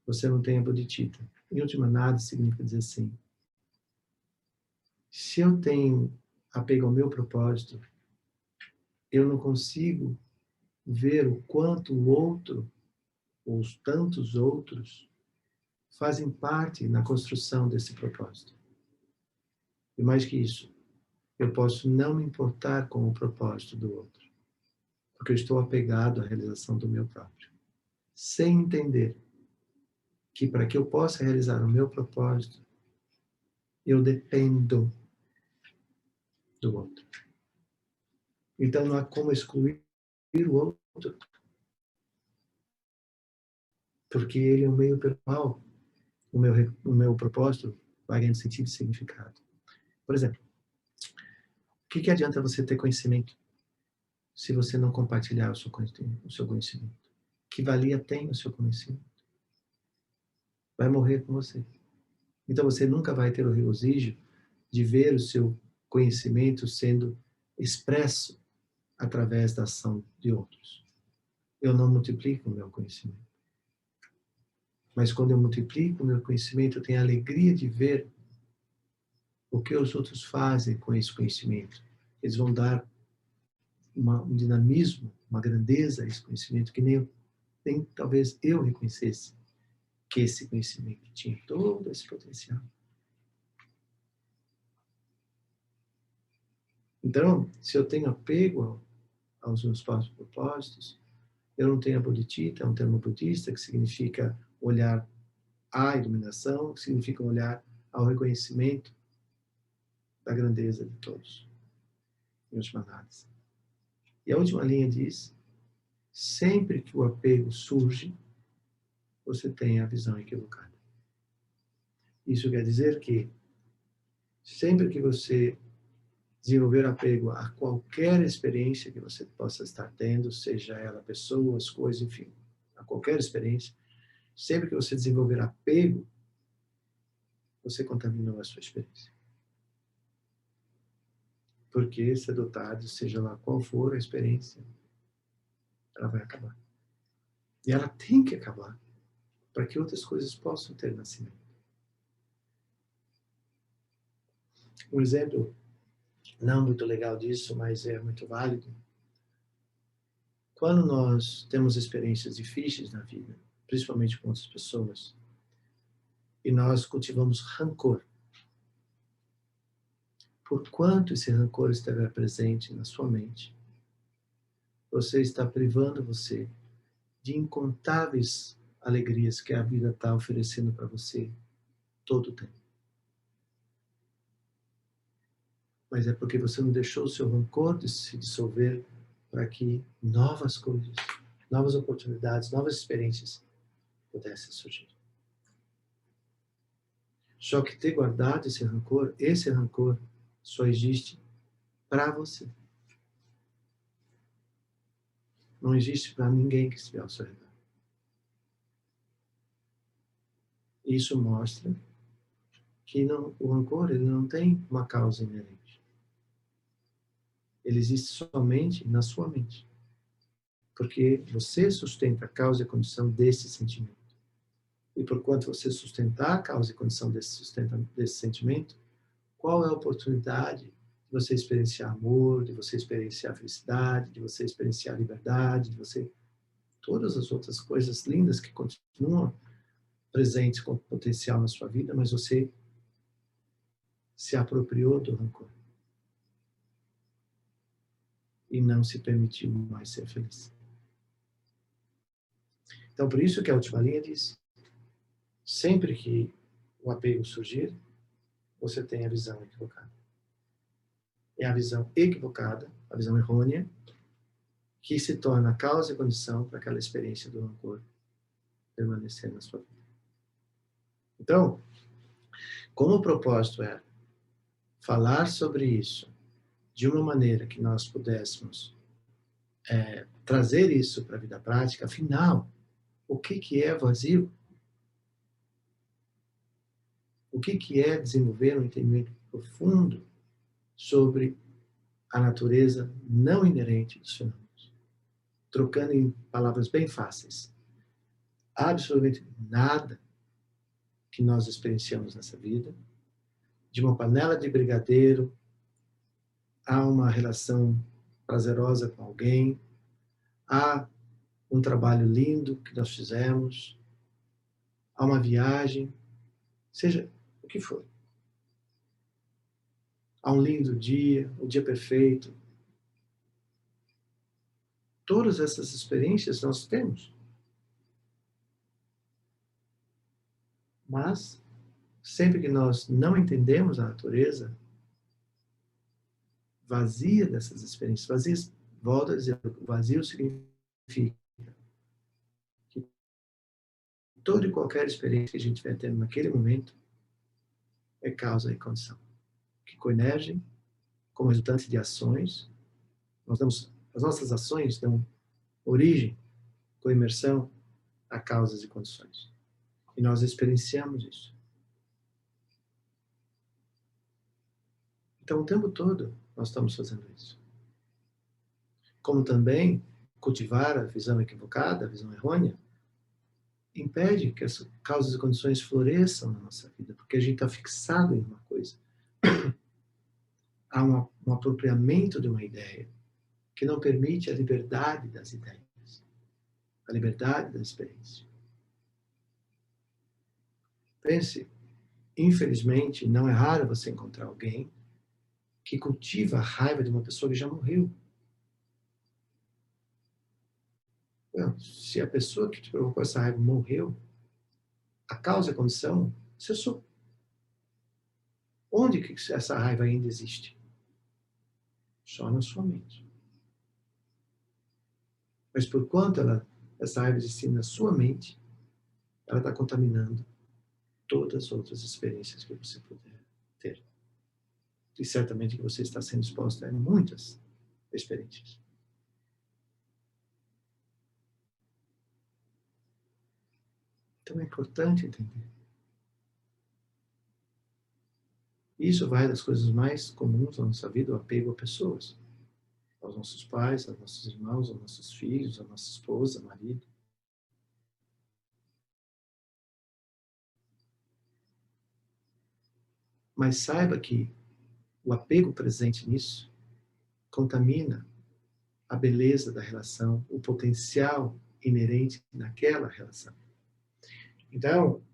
você não tem a bodhicitta. Em última análise, significa dizer assim, se eu tenho apego ao meu propósito, eu não consigo ver o quanto o outro, ou os tantos outros, fazem parte na construção desse propósito. E mais que isso, eu posso não me importar com o propósito do outro, porque eu estou apegado à realização do meu próprio. Sem entender que para que eu possa realizar o meu propósito, eu dependo do outro. Então não há como excluir o outro, porque ele é o meio pelo qual o meu propósito vai ganhando sentido e significado. Por exemplo, o que adianta você ter conhecimento se você não compartilhar o seu conhecimento? Que valia tem o seu conhecimento? Vai morrer com você. Então você nunca vai ter o regozijo de ver o seu conhecimento sendo expresso através da ação de outros. Eu não multiplico o meu conhecimento. Mas quando eu multiplico o meu conhecimento, eu tenho a alegria de ver o que os outros fazem com esse conhecimento. Eles vão dar um dinamismo, uma grandeza a esse conhecimento que nem talvez eu reconhecesse que esse conhecimento tinha todo esse potencial. Então, se eu tenho apego aos meus próprios propósitos, eu não tenho a bodhicitta, é um termo budista que significa olhar à iluminação, que significa olhar ao reconhecimento da grandeza de todos, em última análise. E a última linha diz, sempre que o apego surge, você tem a visão equivocada. Isso quer dizer que, sempre que você desenvolver apego a qualquer experiência que você possa estar tendo, seja ela pessoas, coisas, enfim, a qualquer experiência, sempre que você desenvolver apego, você contaminou a sua experiência. Porque ser dotado, seja lá qual for a experiência, ela vai acabar. E ela tem que acabar. para que outras coisas possam ter nascimento. Um exemplo não muito legal disso, mas é muito válido. Quando nós temos experiências difíceis na vida, principalmente com outras pessoas, e nós cultivamos rancor, por quanto esse rancor estiver presente na sua mente, você está privando você de incontáveis alegrias que a vida está oferecendo para você todo o tempo. Mas é porque você não deixou o seu rancor de se dissolver para que novas coisas, novas oportunidades, novas experiências pudessem surgir. Só que ter guardado esse rancor só existe para você. Não existe para ninguém que estiver ao seu redor. Isso mostra que o rancor ele não tem uma causa inerente. Ele existe somente na sua mente. Porque você sustenta a causa e a condição desse sentimento. E porquanto você sustentar a causa e a condição desse sentimento, qual é a oportunidade de você experienciar amor, de você experienciar felicidade, de você experienciar liberdade, de você... Todas as outras coisas lindas que continuam presentes com potencial na sua vida, mas você se apropriou do rancor. E não se permitiu mais ser feliz. Então, por isso que a última linha diz, sempre que o apego surgir, você tem a visão equivocada. É a visão equivocada, a visão errônea, que se torna a causa e condição para aquela experiência do rancor permanecer na sua vida. Então, como o propósito era falar sobre isso de uma maneira que nós pudéssemos trazer isso para a vida prática, afinal, o que é vazio? O que é desenvolver um entendimento profundo sobre a natureza não inerente dos fenômenos? Trocando em palavras bem fáceis. Absolutamente nada que nós experienciamos nessa vida, de uma panela de brigadeiro a uma relação prazerosa com alguém, a um trabalho lindo que nós fizemos, a uma viagem, seja o que for. A um lindo dia, o dia perfeito. Todas essas experiências nós temos. Mas, sempre que nós não entendemos a natureza vazia dessas experiências, vazias, volto a dizer, vazio significa que toda e qualquer experiência que a gente vai tendo naquele momento é causa e condição, que coemergem como resultante de ações. As nossas ações dão origem, coimersão a causas e condições. E nós experienciamos isso. Então, o tempo todo, nós estamos fazendo isso. Como também, cultivar a visão equivocada, a visão errônea, impede que as causas e condições floresçam na nossa vida, porque a gente está fixado em uma coisa. Há um apropriamento de uma ideia que não permite a liberdade das ideias, a liberdade da experiência. Pense, infelizmente, não é raro você encontrar alguém que cultiva a raiva de uma pessoa que já morreu. Não, se a pessoa que te provocou essa raiva morreu, a causa e a condição cessou. Onde que essa raiva ainda existe? Só na sua mente. Mas por quanto essa raiva existe na sua mente, ela está contaminando todas as outras experiências que você puder ter. E certamente que você está sendo exposto a muitas experiências. Então é importante entender. Isso vai das coisas mais comuns da nossa vida, o apego a pessoas. Aos nossos pais, aos nossos irmãos, aos nossos filhos, à nossa esposa, marido. Mas saiba que o apego presente nisso contamina a beleza da relação, o potencial inerente naquela relação. Então,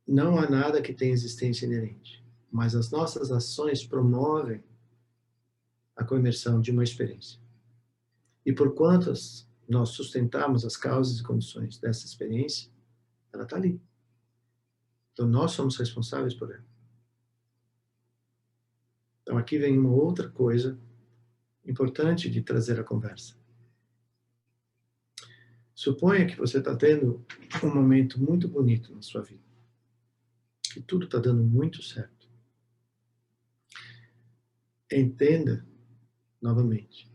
não há nada que tenha existência inerente, mas as nossas ações promovem a coimersão de uma experiência. E por quantas nós sustentamos as causas e condições dessa experiência, ela está ali. Então, nós somos responsáveis por ela. Então, aqui vem uma outra coisa importante de trazer a conversa. Suponha que você está tendo um momento muito bonito na sua vida, que tudo está dando muito certo. Entenda, novamente,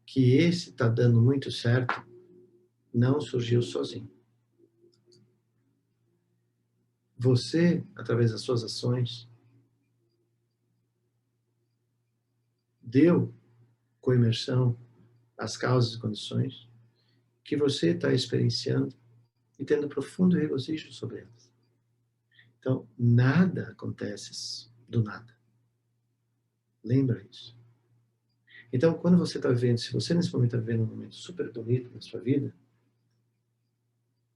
que esse está dando muito certo não surgiu sozinho. Você, através das suas ações, deu coimersão às causas e condições que você está experienciando e tendo profundo regozijo sobre elas. Então, nada acontece do nada. Lembra isso. Então, quando você está vivendo, se você nesse momento está vivendo um momento super bonito na sua vida,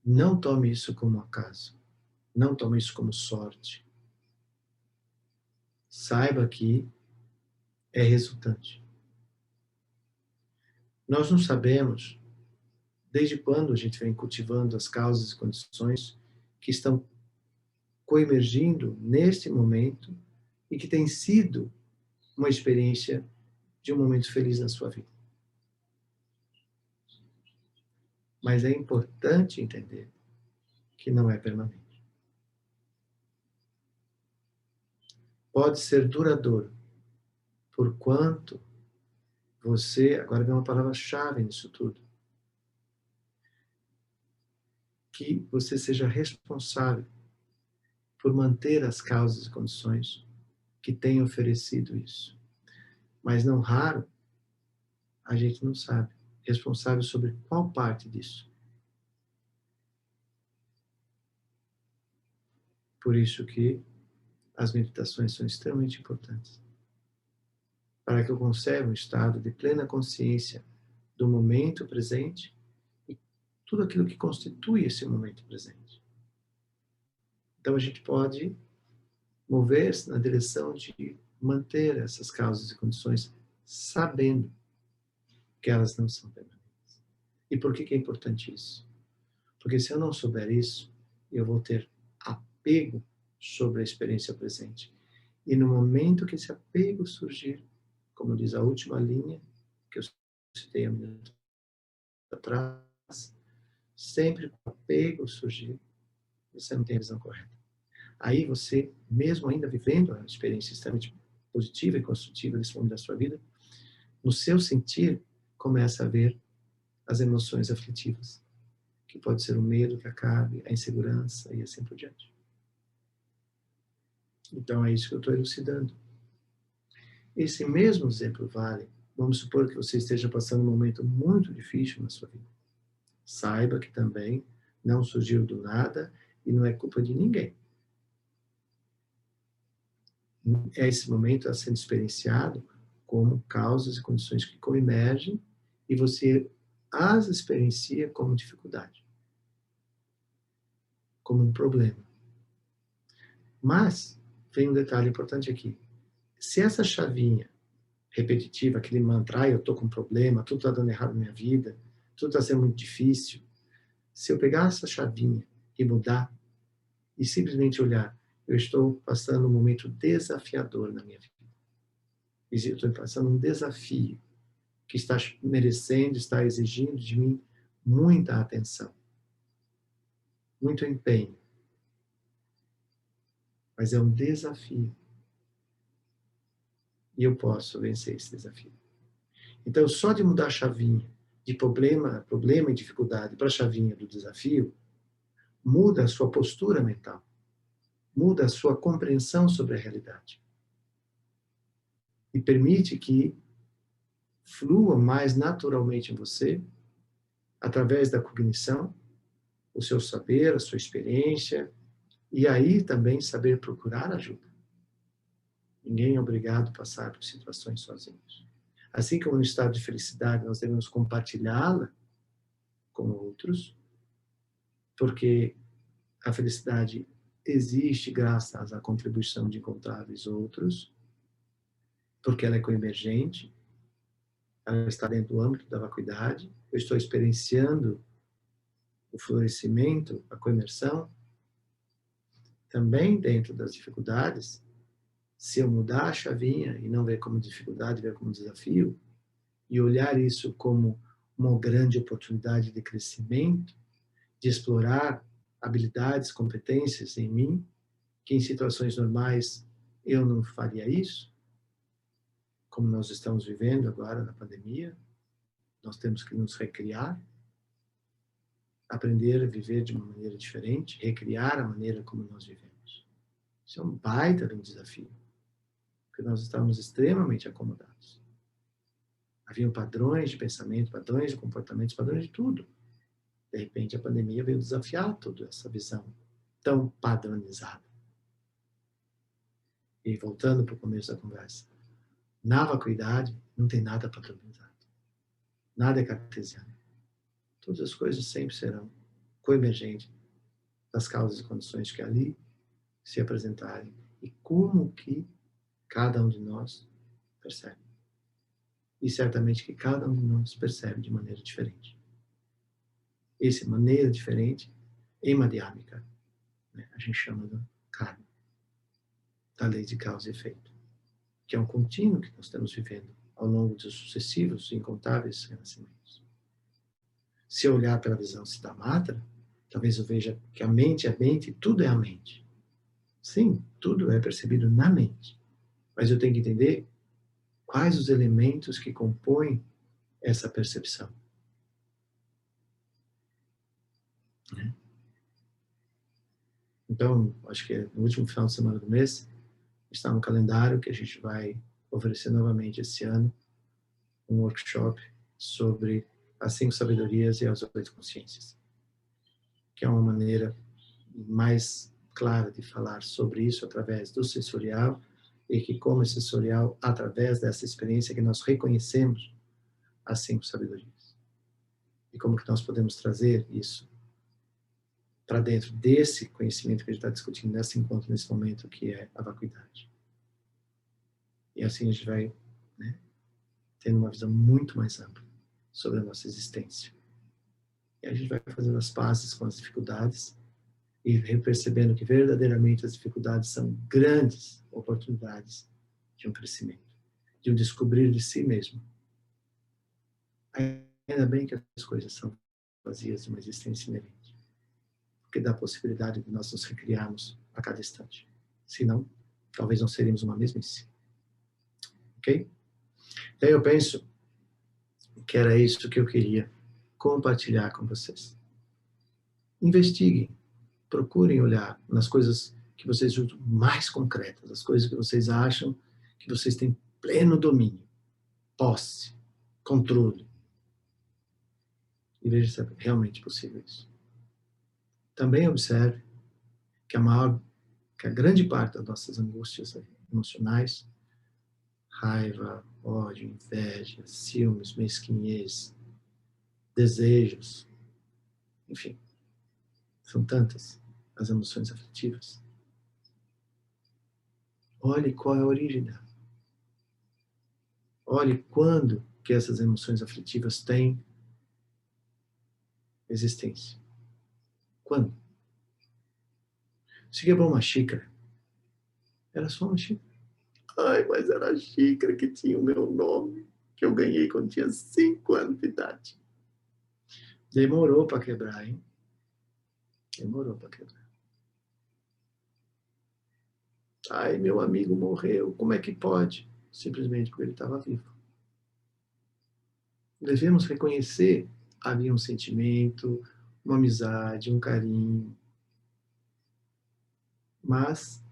não tome isso como acaso. Não tome isso como sorte. Saiba que é resultante. Nós não sabemos desde quando a gente vem cultivando as causas e condições que estão coemergindo neste momento e que tem sido uma experiência de um momento feliz na sua vida. Mas é importante entender que não é permanente. Pode ser duradouro, por quanto você, agora vem uma palavra-chave nisso tudo, que você seja responsável por manter as causas e condições que têm oferecido isso. Mas não raro, a gente não sabe. Responsável sobre qual parte disso. Por isso que as meditações são extremamente importantes. Para que eu conserve um estado de plena consciência do momento presente e tudo aquilo que constitui esse momento presente. Então a gente pode mover-se na direção de manter essas causas e condições sabendo que elas não são permanentes. E por que é importante isso? Porque se eu não souber isso, eu vou ter apego sobre a experiência presente. E no momento que esse apego surgir, como diz a última linha, que eu citei há um minuto atrás, sempre que o apego surgir, você não tem a visão correta. Aí você, mesmo ainda vivendo a experiência extremamente positiva e construtiva desse momento da sua vida, no seu sentir, começa a ver as emoções aflitivas, que pode ser o medo que acabe, a insegurança e assim por diante. Então é isso que eu estou elucidando. Esse mesmo exemplo vale, vamos supor que você esteja passando um momento muito difícil na sua vida. Saiba que também não surgiu do nada e não é culpa de ninguém. Esse momento está sendo experienciado como causas e condições que coemergem e você as experiencia como dificuldade, como um problema. Mas, vem um detalhe importante aqui. Se essa chavinha repetitiva, aquele mantra, eu estou com um problema, tudo está dando errado na minha vida, tudo está sendo muito difícil, se eu pegar essa chavinha e mudar, e simplesmente olhar, eu estou passando um momento desafiador na minha vida. Eu estou passando um desafio que está merecendo, está exigindo de mim muita atenção, muito empenho. Mas é um desafio. E eu posso vencer esse desafio. Então, só de mudar a chavinha de problema e dificuldade para a chavinha do desafio, muda a sua postura mental, muda a sua compreensão sobre a realidade. E permite que flua mais naturalmente em você, através da cognição, o seu saber, a sua experiência, E aí também saber procurar ajuda. Ninguém é obrigado a passar por situações sozinhos. Assim como no estado de felicidade nós devemos compartilhá-la com outros, porque a felicidade existe graças à contribuição de incontáveis outros, porque ela é coemergente, ela está dentro do âmbito da vacuidade, eu estou experienciando o florescimento, a coemersão, também dentro das dificuldades. Se eu mudar a chavinha e não ver como dificuldade, ver como desafio, e olhar isso como uma grande oportunidade de crescimento, de explorar habilidades, competências em mim, que em situações normais eu não faria isso, como nós estamos vivendo agora na pandemia, nós temos que nos recriar, aprender a viver de uma maneira diferente, recriar a maneira como nós vivemos. Isso é um baita de um desafio, porque nós estamos extremamente acomodados. Haviam padrões de pensamento, padrões de comportamentos, padrões de tudo. De repente, a pandemia veio desafiar toda essa visão tão padronizada. E voltando para o começo da conversa, na vacuidade não tem nada padronizado. Nada é cartesiano. Todas as coisas sempre serão coemergentes das causas e condições que ali se apresentarem e como que cada um de nós percebe. E certamente que cada um de nós percebe de maneira diferente. Essa maneira diferente, hemadhyamika, né? A gente chama do karma, da lei de causa e efeito, que é um contínuo que nós estamos vivendo ao longo dos sucessivos e incontáveis renascimentos. Se eu olhar pela visão Siddhamatra, talvez eu veja que a mente e tudo é a mente. Sim, tudo é percebido na mente. Mas eu tenho que entender quais os elementos que compõem essa percepção. Então, acho que no último final de semana do mês, está no calendário que a gente vai oferecer novamente esse ano um workshop sobre as 5 sabedorias e as 8 consciências, que é uma maneira mais clara de falar sobre isso através do sensorial e que como sensorial, através dessa experiência que nós reconhecemos as 5 sabedorias. E como que nós podemos trazer isso para dentro desse conhecimento que a gente está discutindo nesse encontro, nesse momento, que é a vacuidade. E assim a gente vai, né, tendo uma visão muito mais ampla sobre a nossa existência. E a gente vai fazendo as pazes com as dificuldades e percebendo que verdadeiramente as dificuldades são grandes oportunidades de um crescimento, de um descobrir de si mesmo. Ainda bem que as coisas são vazias de uma existência inerente, porque dá a possibilidade de nós nos recriarmos a cada instante. Senão, talvez não seríamos uma mesmice. Ok? Então eu penso que era isso que eu queria compartilhar com vocês. Investiguem, procurem olhar nas coisas que vocês julgam mais concretas, as coisas que vocês acham que vocês têm pleno domínio, posse, controle. E veja se é realmente possível isso. Também observe que que a grande parte das nossas angústias emocionais, raiva, ódio, inveja, ciúmes, mesquinhez, desejos, enfim, são tantas as emoções afetivas. Olhe qual é a origem dela. Olhe quando que essas emoções afetivas têm existência. Quando? Se quebrou uma xícara, era só uma xícara. Ai, mas era a xícara que tinha o meu nome, que eu ganhei quando tinha 5 anos de idade. Demorou para quebrar, hein? Demorou para quebrar. Ai, meu amigo morreu. Como é que pode? Simplesmente porque ele estava vivo. Devemos reconhecer, havia um sentimento, uma amizade, um carinho. Mas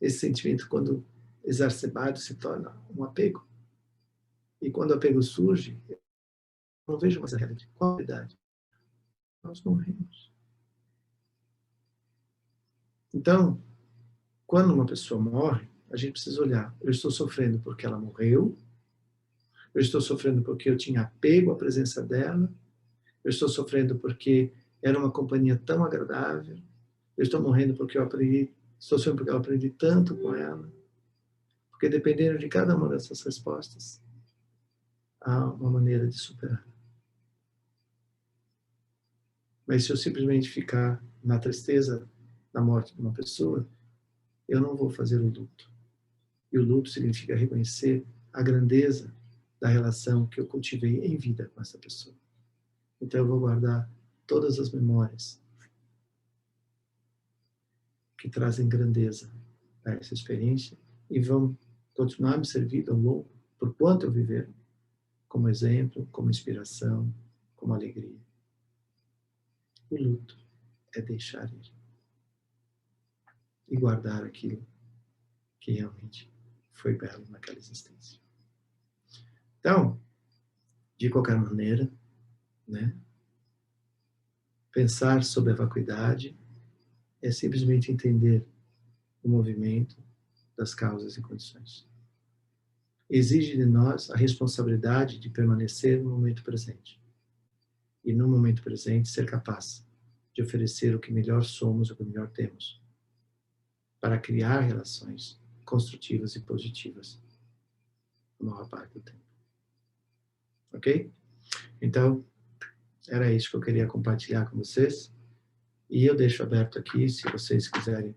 esse sentimento, quando exacerbado, se torna um apego. E quando o apego surge, eu não vejo mais a realidade. Qual a realidade? Nós morremos. Então, quando uma pessoa morre, a gente precisa olhar, eu estou sofrendo porque ela morreu, eu estou sofrendo porque eu tinha apego à presença dela, eu estou sofrendo porque era uma companhia tão agradável, eu estou morrendo porque eu aprendi, estou sofrendo porque eu aprendi tanto com ela, porque dependendo de cada uma dessas respostas, há uma maneira de superar. Mas se eu simplesmente ficar na tristeza da morte de uma pessoa, eu não vou fazer o luto. E o luto significa reconhecer a grandeza da relação que eu cultivei em vida com essa pessoa. Então eu vou guardar todas as memórias que trazem grandeza a essa experiência e vão continuar me servindo ao longo, por quanto eu viver, como exemplo, como inspiração, como alegria. O luto é deixar ir e guardar aquilo que realmente foi belo naquela existência. Então, de qualquer maneira, né, pensar sobre a vacuidade é simplesmente entender o movimento das causas e condições. Exige de nós a responsabilidade de permanecer no momento presente. E no momento presente ser capaz de oferecer o que melhor somos, o que melhor temos, para criar relações construtivas e positivas a maior parte do tempo. Ok? Então, era isso que eu queria compartilhar com vocês. E eu deixo aberto aqui, se vocês quiserem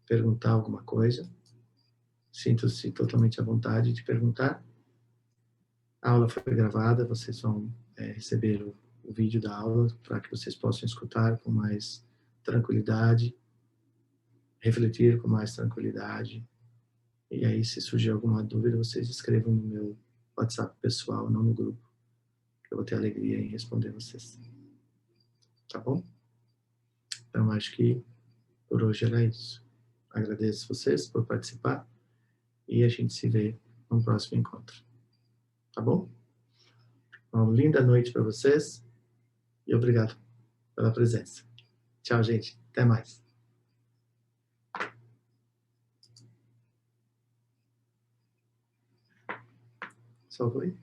perguntar alguma coisa. Sinto-se totalmente à vontade de perguntar. A aula foi gravada, vocês vão receber o vídeo da aula para que vocês possam escutar com mais tranquilidade, refletir com mais tranquilidade. E aí, se surgir alguma dúvida, vocês escrevam no meu WhatsApp pessoal, não no grupo, que eu vou ter alegria em responder vocês. Tá bom? Então, acho que por hoje era isso. Agradeço vocês por participar e a gente se vê no próximo encontro. Tá bom? Uma linda noite para vocês e obrigado pela presença. Tchau, gente. Até mais. Só foi?